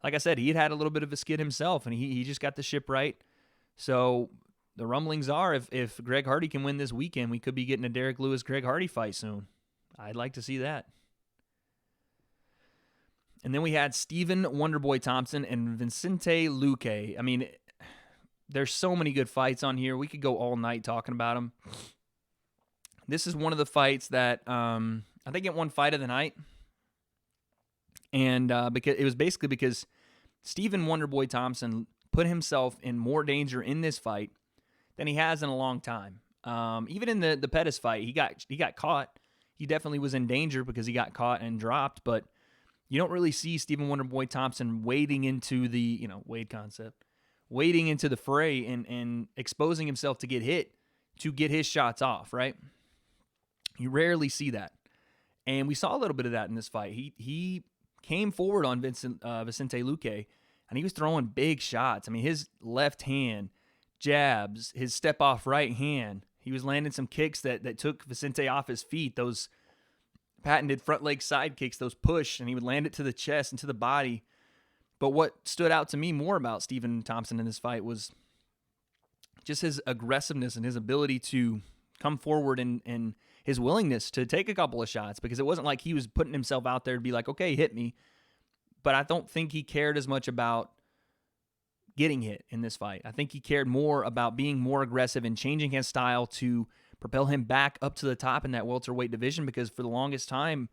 like I said, he had a little bit of a skid himself, and he just got the ship right. So the rumblings are, if Greg Hardy can win this weekend, we could be getting a Derek Lewis-Greg Hardy fight soon. I'd like to see that. And then we had Stephen Wonderboy Thompson and Vicente Luque. I mean, there's so many good fights on here. We could go all night talking about them. This is one of the fights that I think it won Fight of the Night. And because it was basically because Stephen Wonderboy Thompson put himself in more danger in this fight than he has in a long time. Even in the Pettis fight, he got caught. He definitely was in danger because he got caught and dropped, but you don't really see Stephen Wonderboy Thompson wading into the, Wade concept, wading into the fray and exposing himself to get hit to get his shots off, right? You rarely see that. And we saw a little bit of that in this fight. He came forward on Vicente Luque, and he was throwing big shots. I mean, his left hand, jabs, his step-off right hand. He was landing some kicks that took Vicente off his feet, those patented front leg side kicks, those push, and he would land it to the chest and to the body. But what stood out to me more about Stephen Thompson in this fight was just his aggressiveness and his ability to come forward and his willingness to take a couple of shots, because it wasn't like he was putting himself out there to be like, okay, hit me. But I don't think he cared as much about getting hit in this fight. I think he cared more about being more aggressive and changing his style to propel him back up to the top in that welterweight division, because for the longest time,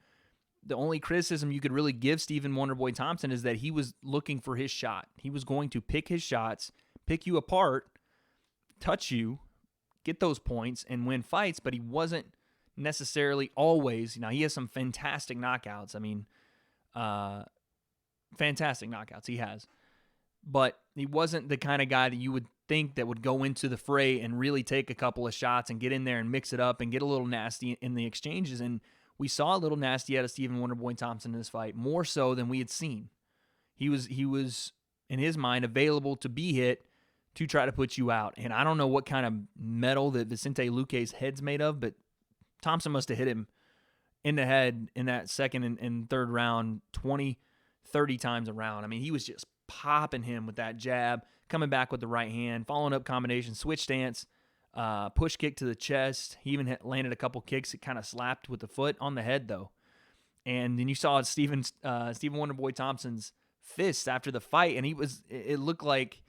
the only criticism you could really give Stephen Wonderboy Thompson is that he was looking for his shot. He was going to pick his shots, pick you apart, touch you, get those points, and win fights, but he wasn't necessarily always. Now, he has some fantastic knockouts. I mean, fantastic knockouts he has. But he wasn't the kind of guy that you would think that would go into the fray and really take a couple of shots and get in there and mix it up and get a little nasty in the exchanges. And we saw a little nasty out of Stephen Wonderboy Thompson in this fight, more so than we had seen. He was, in his mind, available to be hit to try to put you out. And I don't know what kind of metal that Vicente Luque's head's made of, but Thompson must have hit him in the head in that second and third round 20, 30 times around. I mean, he was just popping him with that jab, coming back with the right hand, following up combination, switch stance, push kick to the chest. He even landed a couple kicks. It kind of slapped with the foot on the head, though. And then you saw Stephen Wonderboy Thompson's fists after the fight, and it looked like,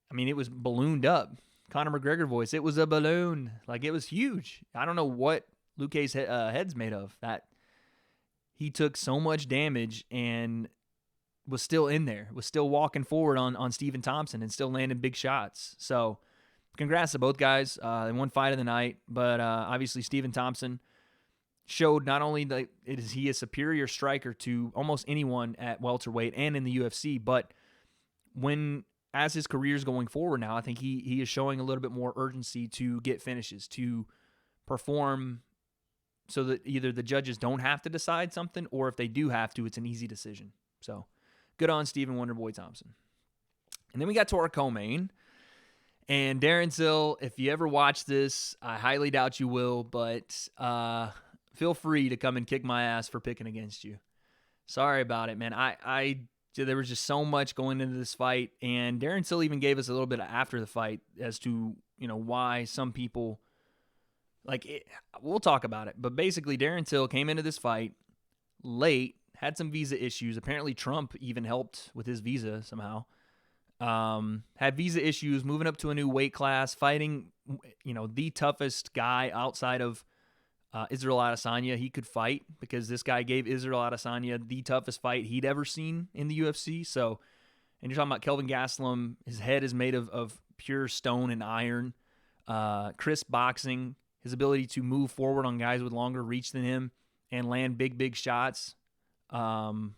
I mean, it was ballooned up. Conor McGregor voice, it was a balloon. Like, it was huge. I don't know what Luque's head's made of. That he took so much damage and was still in there, was still walking forward on Stephen Thompson and still landing big shots. So congrats to both guys. They won fight of the night, but obviously Stephen Thompson showed not only that is he a superior striker to almost anyone at welterweight and in the UFC, but as his career's going forward now, I think he is showing a little bit more urgency to get finishes, to perform so that either the judges don't have to decide something, or if they do have to, it's an easy decision. So good on Stephen Wonderboy Thompson. And then we got to our co-main. And Darren Till, if you ever watch this, I highly doubt you will, but feel free to come and kick my ass for picking against you. Sorry about it, man. There was just so much going into this fight, and Darren Till even gave us a little bit after the fight as to, why some people like it. We'll talk about it, but basically Darren Till came into this fight late, had some visa issues. Apparently Trump even helped with his visa somehow. Had visa issues, moving up to a new weight class, fighting, the toughest guy outside of Israel Adesanya he could fight, because this guy gave Israel Adesanya the toughest fight he'd ever seen in the UFC. So, and you're talking about Kelvin Gastelum, his head is made of pure stone and iron. Crisp boxing, his ability to move forward on guys with longer reach than him and land big shots, was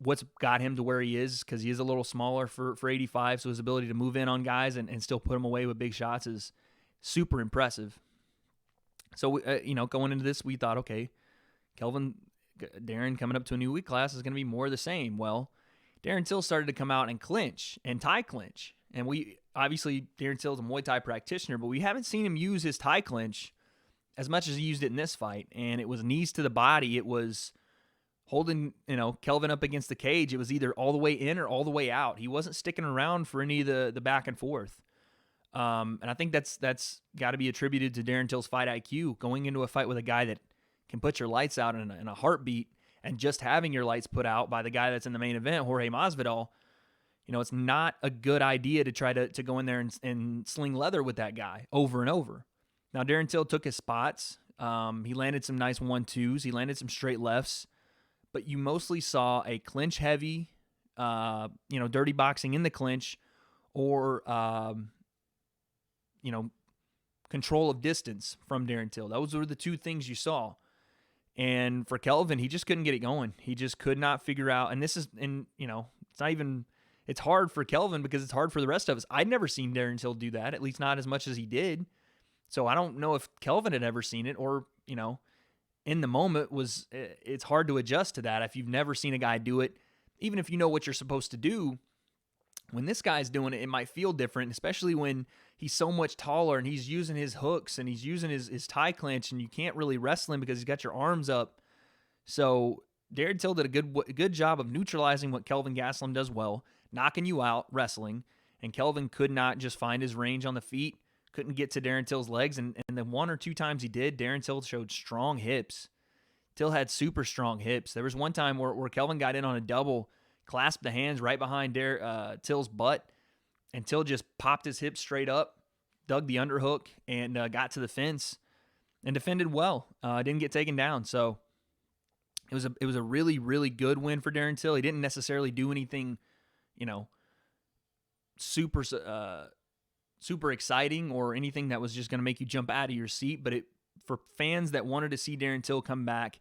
what's got him to where he is, because he is a little smaller for 85. So his ability to move in on guys and still put them away with big shots is super impressive. So, going into this, we thought, okay, Darren coming up to a new weight class is going to be more of the same. Well, Darren Till started to come out and clinch and tie clinch. And Darren Till is a Muay Thai practitioner, but we haven't seen him use his tie clinch as much as he used it in this fight. And it was knees to the body. It was holding, Kelvin up against the cage. It was either all the way in or all the way out. He wasn't sticking around for any of the back and forth. And I think that's got to be attributed to Darren Till's fight IQ, going into a fight with a guy that can put your lights out in a heartbeat, and just having your lights put out by the guy that's in the main event, Jorge Masvidal. It's not a good idea to try to go in there and sling leather with that guy over and over. Now, Darren Till took his spots. He landed some nice 1-2s. He landed some straight lefts, but you mostly saw a clinch heavy, dirty boxing in the clinch, or control of distance from Darren Till. Those were the two things you saw. And for Kelvin, he just couldn't get it going. He just could not figure out. And it's hard for Kelvin because it's hard for the rest of us. I'd never seen Darren Till do that, at least not as much as he did. So I don't know if Kelvin had ever seen it, or, in the moment it's hard to adjust to that. If you've never seen a guy do it even if you know what you're supposed to do, when this guy's doing it, it might feel different, especially when he's so much taller and he's using his hooks and he's using his tie clinch, and you can't really wrestle him because he's got your arms up. So Darren Till did a good job of neutralizing what Kelvin Gastelum does well, knocking you out, wrestling, and Kelvin could not just find his range on the feet, couldn't get to Darren Till's legs, and the one or two times he did, Darren Till showed strong hips. Till had super strong hips. There was one time where Kelvin got in on a double, clasped the hands right behind Till's butt, and Till just popped his hips straight up, dug the underhook, and got to the fence and defended well. Didn't get taken down. So it was a really, really good win for Darren Till. He didn't necessarily do anything, super exciting or anything that was just going to make you jump out of your seat. But for fans that wanted to see Darren Till come back,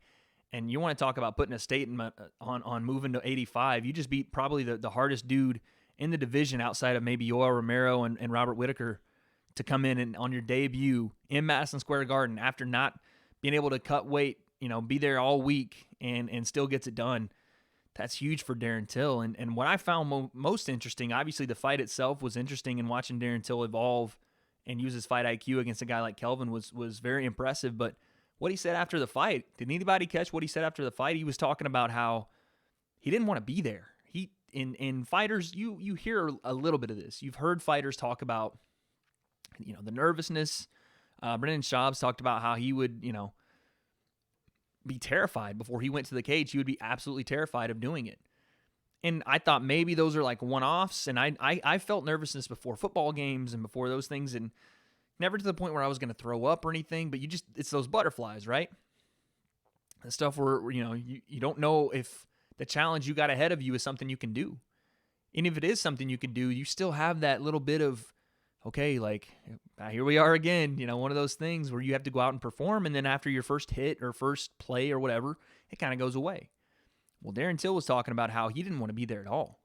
and you want to talk about putting a statement on moving to 85, you just beat probably the hardest dude in the division outside of maybe Yoel Romero and Robert Whitaker to come in and on your debut in Madison Square Garden after not being able to cut weight, be there all week and still gets it done. That's huge for Darren Till. And what I found most interesting, obviously the fight itself was interesting, and watching Darren Till evolve and use his fight IQ against a guy like Kelvin was very impressive. But what he said after the fight, did anybody catch what he said after the fight? He was talking about how he didn't want to be there. In fighters, you hear a little bit of this. You've heard fighters talk about, the nervousness. Brendan Schaub's talked about how he would, be terrified before he went to the cage. He would be absolutely terrified of doing it. And I thought maybe those are like one-offs. And I felt nervousness before football games and before those things, and never to the point where I was going to throw up or anything, but it's those butterflies, right? The stuff where, you don't know if the challenge you got ahead of you is something you can do. And if it is something you can do, you still have that little bit of, okay, like, here we are again, one of those things where you have to go out and perform, and then after your first hit or first play or whatever, it kind of goes away. Well, Darren Till was talking about how he didn't want to be there at all.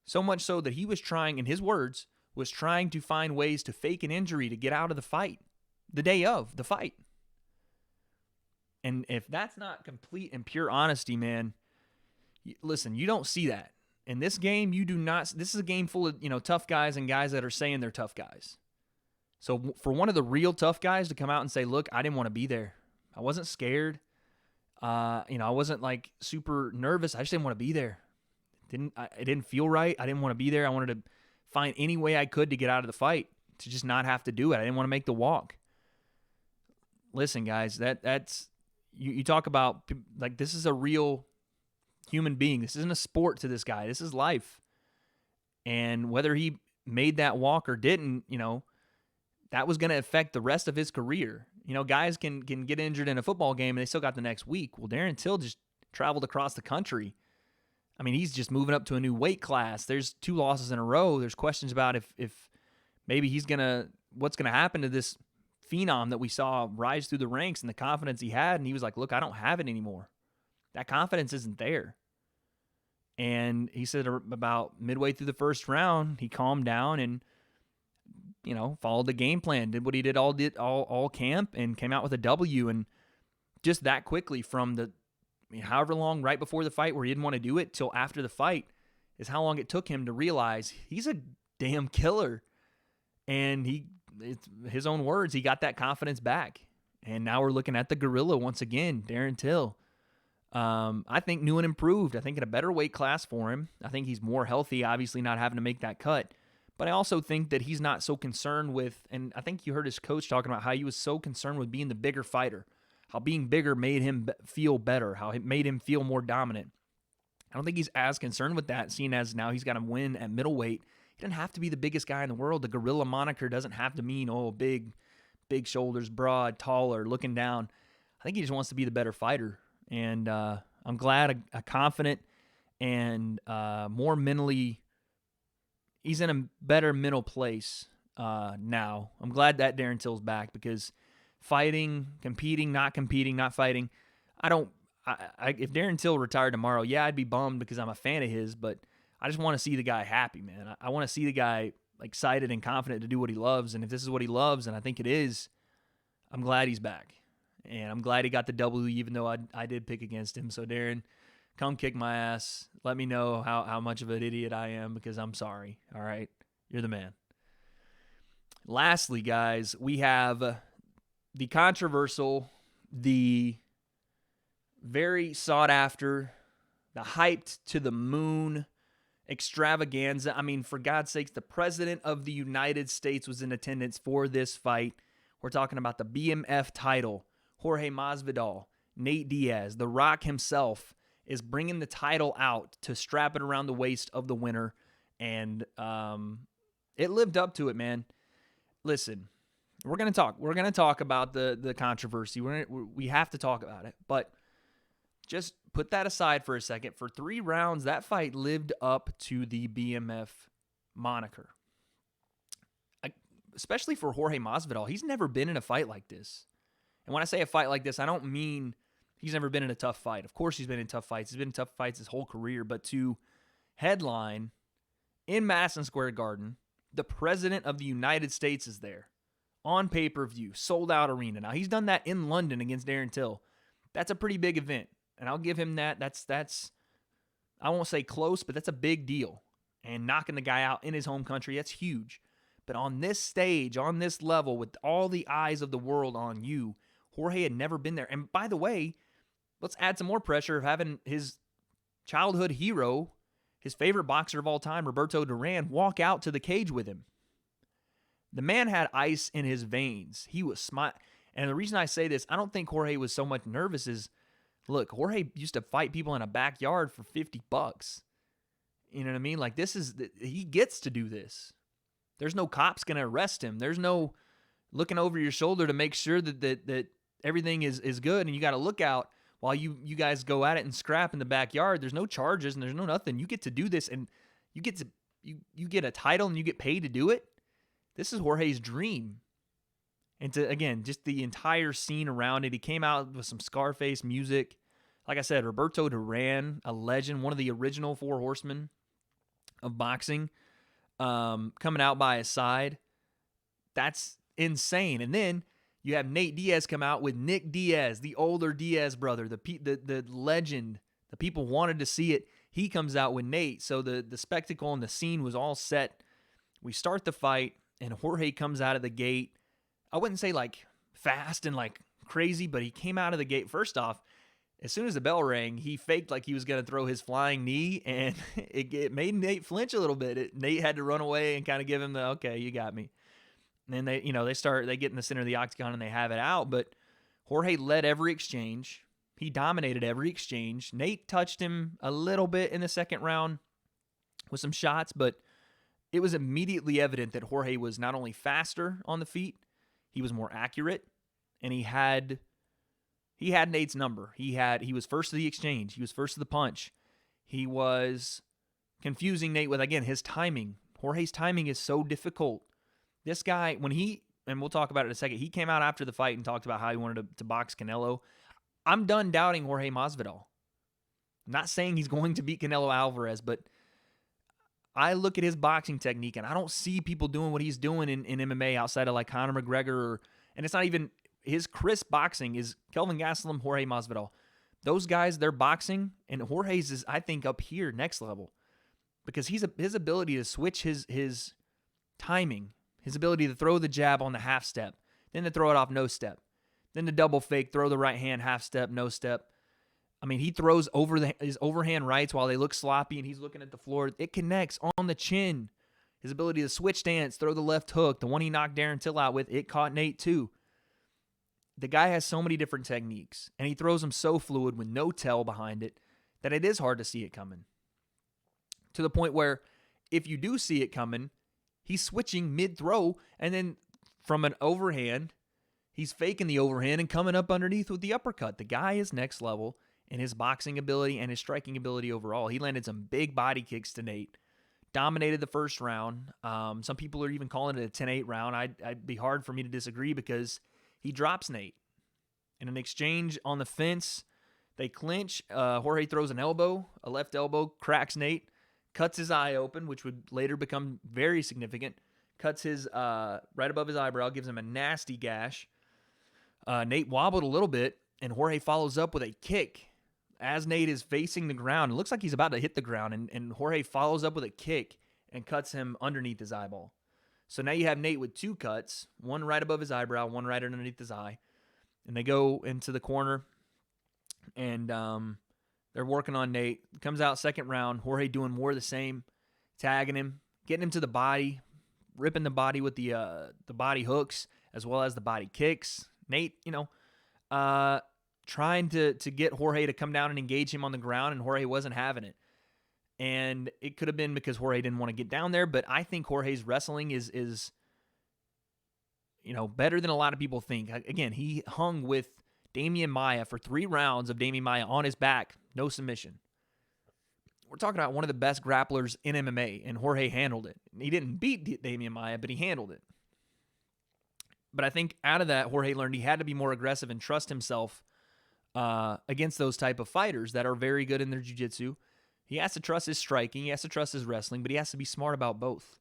So much so that he was trying, in his words, was trying to find ways to fake an injury to get out of the fight, the day of the fight. And if that's not complete and pure honesty, man, listen, you don't see that. In this game, you do not. This is a game full of, tough guys and guys that are saying they're tough guys. So for one of the real tough guys to come out and say, look, I didn't want to be there. I wasn't scared. I wasn't like super nervous. I just didn't want to be there. It didn't feel right. I didn't want to be there. I wanted to find any way I could to get out of the fight, to just not have to do it. I didn't want to make the walk. Listen, guys, that's you talk about, like, this is a real human being. This isn't a sport to this guy. This is life. And whether he made that walk or didn't, that was going to affect the rest of his career. Guys can get injured in a football game and they still got the next week. Well, Darren Till just traveled across the country. I mean, he's just moving up to a new weight class. There's 2 losses in a row. There's questions about if maybe what's going to happen to this phenom that we saw rise through the ranks and the confidence he had. And he was like, look, I don't have it anymore. That confidence isn't there. And he said about midway through the first round, he calmed down and, followed the game plan, did what he did all camp, and came out with a W. And just that quickly from however long right before the fight where he didn't want to do it till after the fight is how long it took him to realize he's a damn killer. And it's his own words, he got that confidence back. And now we're looking at the gorilla once again, Darren Till. I think new and improved. I think in a better weight class for him. I think he's more healthy, obviously not having to make that cut. But I also think that he's not so concerned with, and I think you heard his coach talking about how he was so concerned with being the bigger fighter, how being bigger made him feel better, how it made him feel more dominant. I don't think he's as concerned with that, seeing as now he's got to win at middleweight. He doesn't have to be the biggest guy in the world. The gorilla moniker doesn't have to mean, big shoulders, broad, taller, looking down. I think he just wants to be the better fighter. And I'm glad a confident and more mentally, he's in a better mental place now. I'm glad that Darren Till's back, because fighting, competing, not fighting, if Darren Till retired tomorrow, yeah, I'd be bummed because I'm a fan of his, but I just want to see the guy happy, man. I want to see the guy excited and confident to do what he loves. And if this is what he loves, and I think it is, I'm glad he's back. And I'm glad he got the W, even though I did pick against him. So, Darren, come kick my ass. Let me know how much of an idiot I am, because I'm sorry. All right? You're the man. Lastly, guys, we have the controversial, the very sought after, the hyped to the moon extravaganza. I mean, for God's sakes, the President of the United States was in attendance for this fight. We're talking about the BMF title. Jorge Masvidal, Nate Diaz, The Rock himself is bringing the title out to strap it around the waist of the winner. And it lived up to it, man. Listen, we're going to talk. We're going to talk about the controversy. We have to talk about it. But just put that aside for a second. For 3 rounds, that fight lived up to the BMF moniker. Especially for Jorge Masvidal. He's never been in a fight like this. And when I say a fight like this, I don't mean he's never been in a tough fight. Of course he's been in tough fights. He's been in tough fights his whole career. But to headline in Madison Square Garden, the President of the United States is there. On pay-per-view, sold-out arena. Now, he's done that in London against Darren Till. That's a pretty big event. And I'll give him that. That's I won't say close, but that's a big deal. And knocking the guy out in his home country, that's huge. But on this stage, on this level, with all the eyes of the world on you, Jorge had never been there. And by the way, let's add some more pressure of having his childhood hero, his favorite boxer of all time, Roberto Duran, walk out to the cage with him. The man had ice in his veins. He was smiling. And the reason I say this, I don't think Jorge was so much nervous is, look, Jorge used to fight people in a backyard for $50. You know what I mean? Like, he gets to do this. There's no cops going to arrest him. There's no looking over your shoulder to make sure that everything is good, and you got to look out while you guys go at it and scrap in the backyard. There's no charges and there's no nothing. You get to do this, and you get a title and you get paid to do it. This is Jorge's dream. And again, just the entire scene around it. He came out with some Scarface music. Like I said, Roberto Duran, a legend, one of the original 4 horsemen of boxing, coming out by his side. That's insane. And then you have Nate Diaz come out with Nick Diaz, the older Diaz brother, the legend. The people wanted to see it. He comes out with Nate. So the spectacle and the scene was all set. We start the fight, and Jorge comes out of the gate. I wouldn't say like fast and like crazy, but he came out of the gate. First off, as soon as the bell rang, he faked like he was going to throw his flying knee, and it made Nate flinch a little bit. Nate had to run away and kind of give him the, okay, you got me. And then they get in the center of the octagon and they have it out. But Jorge led every exchange. He dominated every exchange. Nate touched him a little bit in the second round with some shots, but it was immediately evident that Jorge was not only faster on the feet, he was more accurate, and he had Nate's number. He was first to the exchange. He was first to the punch. He was confusing Nate with, again, his timing. Jorge's timing is so difficult. This guy, and we'll talk about it in a second, he came out after the fight and talked about how he wanted to box Canelo. I'm done doubting Jorge Masvidal. I'm not saying he's going to beat Canelo Alvarez, but I look at his boxing technique, and I don't see people doing what he's doing in MMA outside of like Conor McGregor. And it's not even his crisp boxing is Kelvin Gastelum, Jorge Masvidal. Those guys, they're boxing, and Jorge's is, I think, up here, next level. Because his ability to switch his timing, his ability to throw the jab on the half step, then to throw it off no step, then to double fake, throw the right hand, half step, no step. I mean, he throws his overhand rights while they look sloppy and he's looking at the floor. It connects on the chin. His ability to switch stance, throw the left hook, the one he knocked Darren Till out with, it caught Nate too. The guy has so many different techniques, and he throws them so fluid with no tell behind it that it is hard to see it coming. To the point where if you do see it coming, he's switching mid-throw, and then from an overhand, he's faking the overhand and coming up underneath with the uppercut. The guy is next level in his boxing ability and his striking ability overall. He landed some big body kicks to Nate. Dominated the first round. Some people are even calling it a 10-8 round. I'd be hard for me to disagree because he drops Nate. In an exchange on the fence, they clinch. Jorge throws an elbow, a left elbow, cracks Nate, cuts his eye open, which would later become very significant. Cuts his right above his eyebrow, gives him a nasty gash. Nate wobbled a little bit, and Jorge follows up with a kick. as Nate is facing the ground, it looks like he's about to hit the ground, and Jorge follows up with a kick and cuts him underneath his eyeball. So now you have Nate with 2 cuts, one right above his eyebrow, one right underneath his eye. And they go into the corner, and they're working on Nate. Comes out second round. Jorge doing more of the same, tagging him, getting him to the body, ripping the body with the body hooks as well as the body kicks. Nate, trying to get Jorge to come down and engage him on the ground, and Jorge wasn't having it. And it could have been because Jorge didn't want to get down there, but I think Jorge's wrestling is better than a lot of people think. Again, he hung with Damian Maia for 3 rounds of Damian Maia on his back, no submission. We're talking about one of the best grapplers in MMA, and Jorge handled it. He didn't beat Damian Maia, but he handled it. But I think out of that, Jorge learned he had to be more aggressive and trust himself against those type of fighters that are very good in their jiu-jitsu. He has to trust his striking, he has to trust his wrestling, but he has to be smart about both.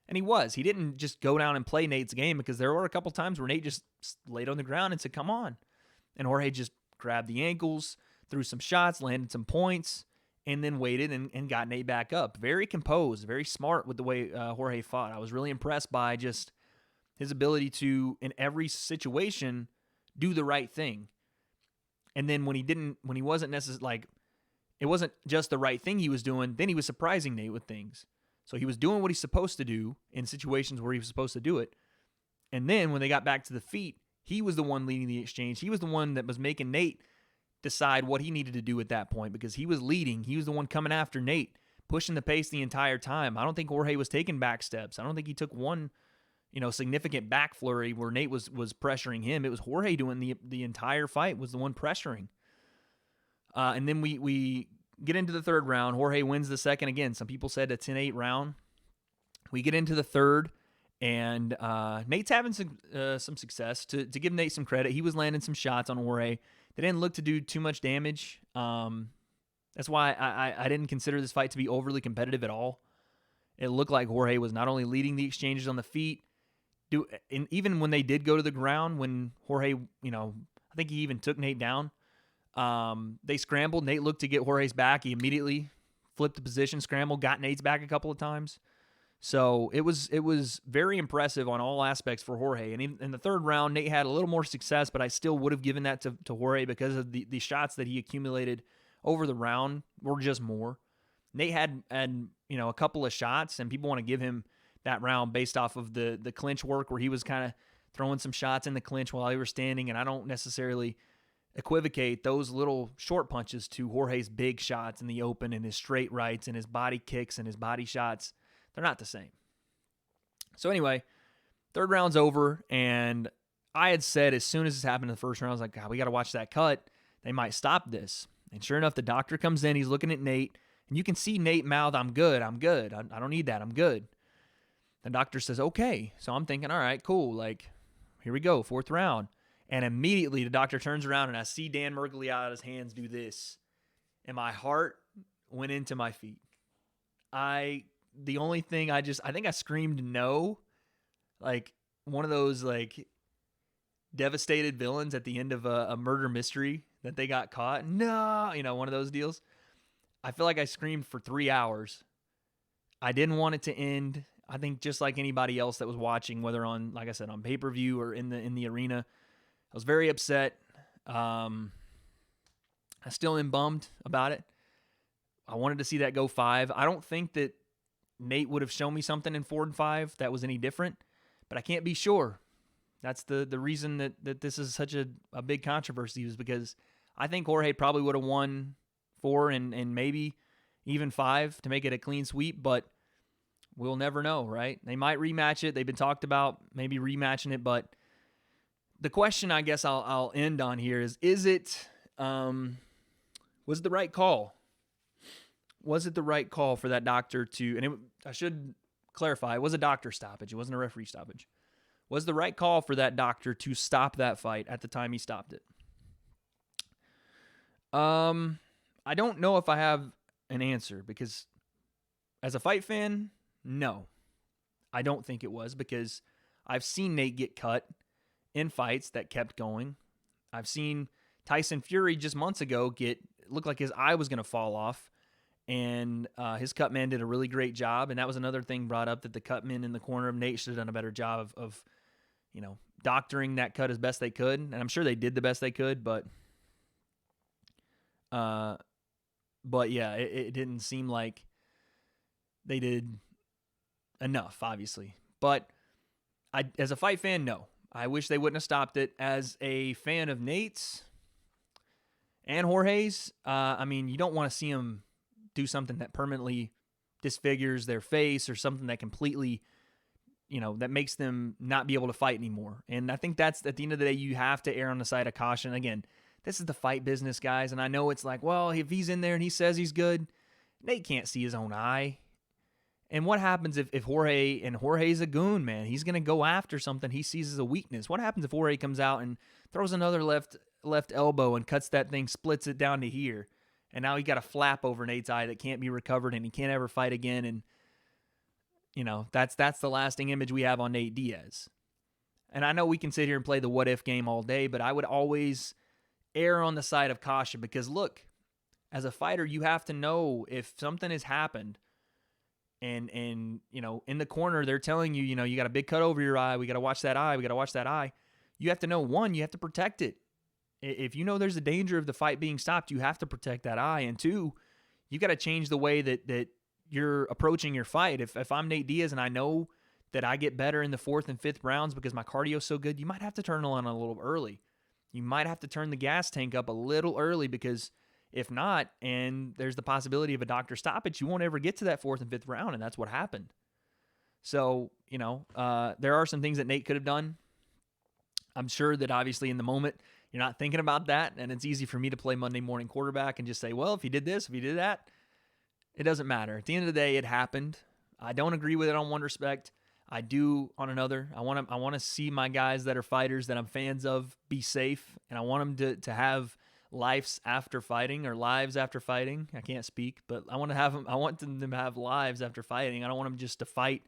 And he was. He didn't just go down and play Nate's game, because there were a couple times where Nate just laid on the ground and said, come on. And Jorge just grabbed the ankles, threw some shots, landed some points, and then waited and got Nate back up. Very composed, very smart with the way Jorge fought. I was really impressed by just his ability to, in every situation, do the right thing. And then when he wasn't necessarily, it wasn't just the right thing he was doing, then he was surprising Nate with things. So he was doing what he's supposed to do in situations where he was supposed to do it. And then when they got back to the feet, he was the one leading the exchange. He was the one that was making Nate decide what he needed to do at that point, because he was leading. He was the one coming after Nate, pushing the pace the entire time. I don't think Jorge was taking back steps. I don't think he took one, significant back flurry where Nate was pressuring him. It was Jorge doing the entire fight, was the one pressuring. And then we get into the third round. Jorge wins the second. Again, some people said a 10-8 round. We get into the third, and Nate's having some success. To give Nate some credit, he was landing some shots on Jorge. They didn't look to do too much damage. That's why I didn't consider this fight to be overly competitive at all. It looked like Jorge was not only leading the exchanges on the feet, and even when they did go to the ground, when Jorge, I think he even took Nate down. They scrambled. Nate looked to get Jorge's back. He immediately flipped the position, scrambled, got Nate's back a couple of times. So it was very impressive on all aspects for Jorge. And in the third round, Nate had a little more success, but I still would have given that to Jorge because of the shots that he accumulated over the round were just more. Nate had a couple of shots, and people want to give him that round based off of the clinch work where he was kind of throwing some shots in the clinch while he was standing, and I don't necessarily equivocate those little short punches to Jorge's big shots in the open and his straight rights and his body kicks and his body shots. They're not the same. So anyway, third round's over, and I had said as soon as this happened in the first round, I was like, God, we got to watch that cut. They might stop this. And sure enough, the doctor comes in. He's looking at Nate, and you can see Nate mouth, I'm good. I don't need that. I'm good. The doctor says, okay. So I'm thinking, all right, cool. Here we go, fourth round. And immediately the doctor turns around, and I see Dan Mergliata's hands do this. And my heart went into my feet. The only thing I think I screamed no, like one of those devastated villains at the end of a murder mystery that they got caught. No, one of those deals. I feel like I screamed for 3 hours. I didn't want it to end. I think just like anybody else that was watching, whether on, like I said, on pay-per-view or in the arena, I was very upset. I still am bummed about it. I wanted to see that go 5. I don't think that Nate would have shown me something in 4 and 5 that was any different, but I can't be sure. That's the reason that this is such a big controversy, is because I think Jorge probably would have won 4 and maybe even 5 to make it a clean sweep, but we'll never know, right? They might rematch it. They've been talked about maybe rematching it, but the question I guess I'll end on here is it, was it the right call? Was it the right call for that doctor to, and I should clarify, it was a doctor stoppage. It wasn't a referee stoppage. Was the right call for that doctor to stop that fight at the time he stopped it? I don't know if I have an answer, because as a fight fan, no. I don't think it was, because I've seen Nate get cut in fights that kept going. I've seen Tyson Fury just months ago get it looked like his eye was going to fall off. And his cut man did a really great job. And that was another thing brought up, that the cut men in the corner of Nate should have done a better job of doctoring that cut as best they could. And I'm sure they did the best they could, but yeah, it didn't seem like they did enough, obviously. But as a fight fan, no. I wish they wouldn't have stopped it. As a fan of Nate's and Jorge's, you don't want to see them do something that permanently disfigures their face or something that completely, that makes them not be able to fight anymore. And I think that's, at the end of the day, you have to err on the side of caution. Again, this is the fight business, guys. And I know it's like, well, if he's in there and he says he's good, Nate can't see his own eye. And what happens if Jorge's a goon, man? He's going to go after something he sees as a weakness. What happens if Jorge comes out and throws another left elbow and cuts that thing, splits it down to here? And now he got a flap over Nate's eye that can't be recovered, and he can't ever fight again. And, that's the lasting image we have on Nate Diaz. And I know we can sit here and play the what if game all day, but I would always err on the side of caution, because look, as a fighter, you have to know if something has happened and in the corner, they're telling you, you got a big cut over your eye. We got to watch that eye. We got to watch that eye. You have to know, one, you have to protect it. If you know there's a danger of the fight being stopped, you have to protect that eye. And two, you got to change the way that you're approaching your fight. If I'm Nate Diaz and I know that I get better in the 4th and 5th rounds because my cardio's so good, you might have to turn it on a little early. You might have to turn the gas tank up a little early, because if not, and there's the possibility of a doctor stoppage, you won't ever get to that 4th and 5th round, and that's what happened. So, there are some things that Nate could have done. I'm sure that obviously in the moment, you're not thinking about that, and it's easy for me to play Monday morning quarterback and just say, well, if he did this, if he did that, it doesn't matter. At the end of the day, it happened. I don't agree with it on one respect. I do on another. I want to see my guys that are fighters that I'm fans of be safe, and I want them to have lives after fighting, or lives after fighting. I can't speak, but I want them to have lives after fighting. I don't want them just to fight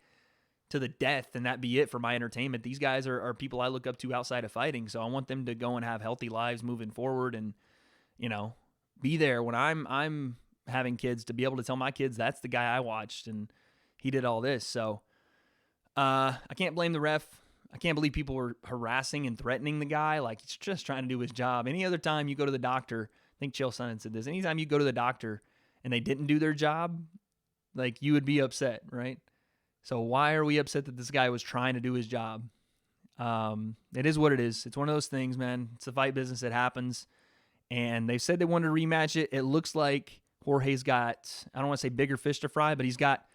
to the death and that be it for my entertainment. These guys are people I look up to outside of fighting, so I want them to go and have healthy lives moving forward, and be there when I'm having kids, to be able to tell my kids that's the guy I watched and he did all this. So I can't blame the ref. I can't believe people were harassing and threatening the guy. Like, he's just trying to do his job. Any other time you go to the doctor, I think Chael Sonnen said this, anytime you go to the doctor and they didn't do their job, like, you would be upset, right? So why are we upset that this guy was trying to do his job? It is what it is. It's one of those things, man. It's the fight business. It happens. And they said they wanted to rematch it. It looks like Jorge's got, I don't want to say bigger fish to fry, but he's got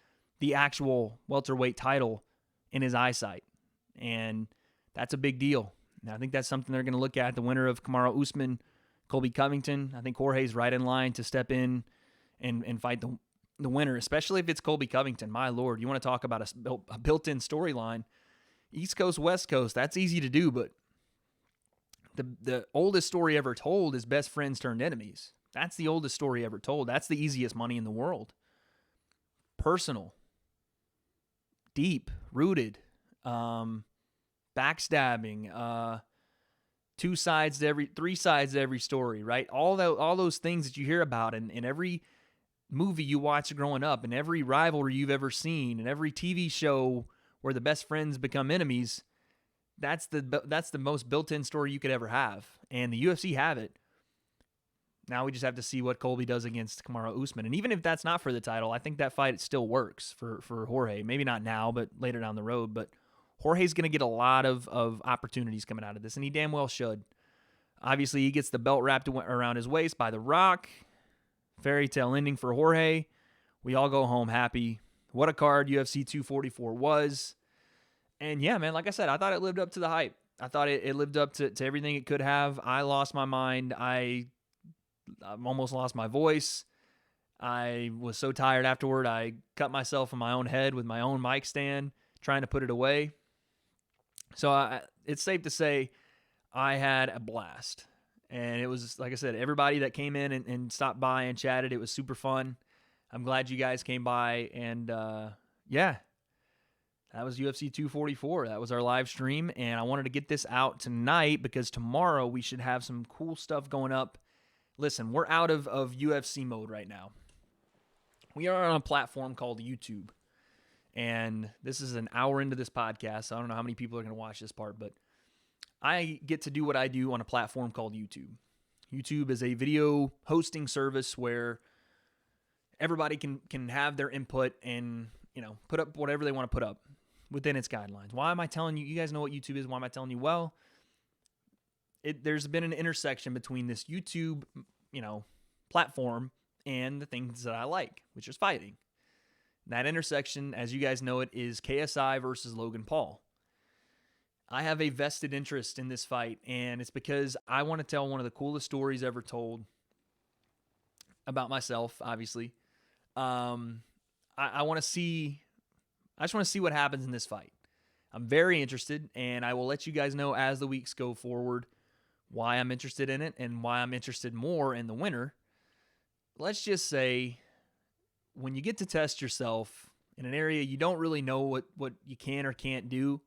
the actual welterweight title in his eyesight. And that's a big deal. And I think that's something they're going to look at. The winner of Kamaru Usman, Colby Covington. I think Jorge's right in line to step in and fight the winner, especially if it's Colby Covington. My Lord, you want to talk about a built-in storyline. East Coast, West Coast, that's easy to do, but the oldest story ever told is best friends turned enemies. That's the oldest story ever told. That's the easiest money in the world. Personal, deep, rooted, backstabbing, three sides to every story, right? All those things that you hear about in every movie you watch growing up, and every rivalry you've ever seen, and every TV show where the best friends become enemies, that's the most built-in story you could ever have. And the UFC have it. Now we just have to see what Colby does against Kamaru Usman. And even if that's not for the title, I think that fight still works for Jorge. Maybe not now, but later down the road. But Jorge's going to get a lot of opportunities coming out of this, and he damn well should. Obviously, he gets the belt wrapped around his waist by The Rock. Fairy tale ending for Jorge. We all go home happy. What a card UFC 244 was. And yeah, man, like I said, I thought it lived up to the hype. I thought it lived up to everything it could have. I lost my mind. I almost lost my voice. I was so tired afterward, I cut myself in my own head with my own mic stand, trying to put it away. So it's safe to say I had a blast. And it was, like I said, everybody that came in and stopped by and chatted, it was super fun. I'm glad you guys came by. And yeah, that was UFC 244. That was our live stream. And I wanted to get this out tonight because tomorrow we should have some cool stuff going up listen, we're out of UFC mode right now. We are on a platform called YouTube. And this is an hour into this podcast. So I don't know how many people are going to watch this part, but I get to do what I do on a platform called YouTube. YouTube is a video hosting service where everybody can have their input and, put up whatever they want to put up within its guidelines. Why am I telling you? You guys know what YouTube is. Why am I telling you? Well, there's been an intersection between this YouTube, platform and the things that I like, which is fighting. That intersection, as you guys know it, is KSI versus Logan Paul. I have a vested interest in this fight, and it's because I want to tell one of the coolest stories ever told about myself, obviously. I want to see, I just want to see what happens in this fight. I'm very interested, and I will let you guys know as the weeks go forward why I'm interested in it and why I'm interested more in the winner. Let's just say, when you get to test yourself in an area you don't really know what you can or can't do,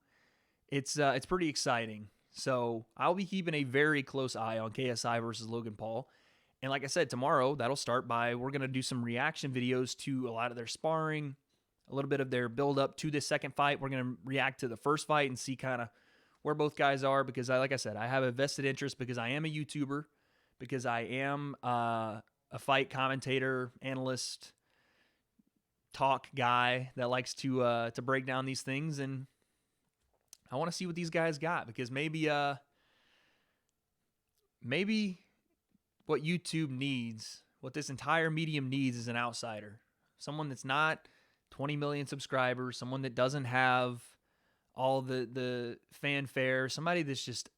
it's pretty exciting. So I'll be keeping a very close eye on KSI versus Logan Paul. And like I said, tomorrow that'll strt by, we're going to do some reaction videos to a lot of their sparring, a little bit of their build up to this second fight. We're going to react to the first fight and see kind of where both guys are, because like I said, I have a vested interest because I am a YouTuber, because I am a fight commentator, analyst, talk guy that likes to break down these things, and I want to see what these guys got, because maybe what YouTube needs, what this entire medium needs, is an outsider, someone that's not 20 million subscribers, someone that doesn't have all the fanfare, somebody that's just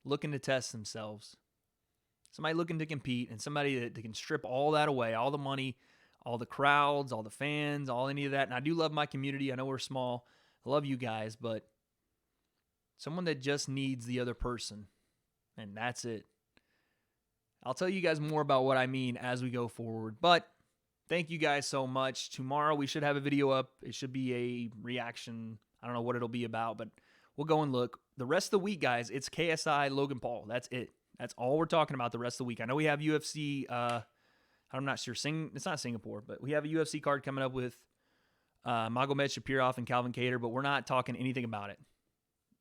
looking to test themselves, somebody looking to compete, and somebody that can strip all that away, all the money, all the crowds, all the fans, all any of that. And I do love my community. I know we're small. I love you guys, but someone that just needs the other person, and that's it. I'll tell you guys more about what I mean as we go forward, but thank you guys so much. Tomorrow we should have a video up. It should be a reaction. I don't know what it'll be about, but we'll go and look. The rest of the week, guys, it's KSI, Logan Paul. That's it. That's all we're talking about the rest of the week. I know we have UFC, I'm not sure. It's not Singapore, but we have a UFC card coming up with Magomed Shapirov and Calvin Kattar, but we're not talking anything about it.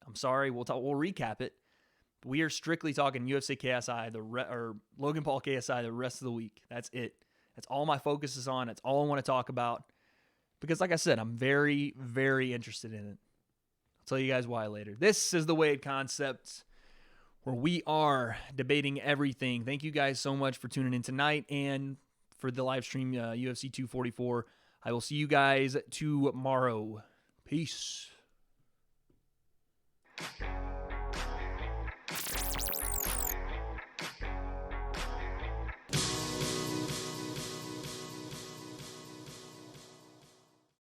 I'm sorry. We'll recap it. But we are strictly talking UFC KSI, or Logan Paul KSI the rest of the week. That's it. That's all my focus is on. That's all I want to talk about. Because like I said, I'm very, very interested in it. I'll tell you guys why later. This is the W.A.D.E Concept, where we are debating everything. Thank you guys so much for tuning in tonight and for the live stream UFC 244. I will see you guys tomorrow. Peace.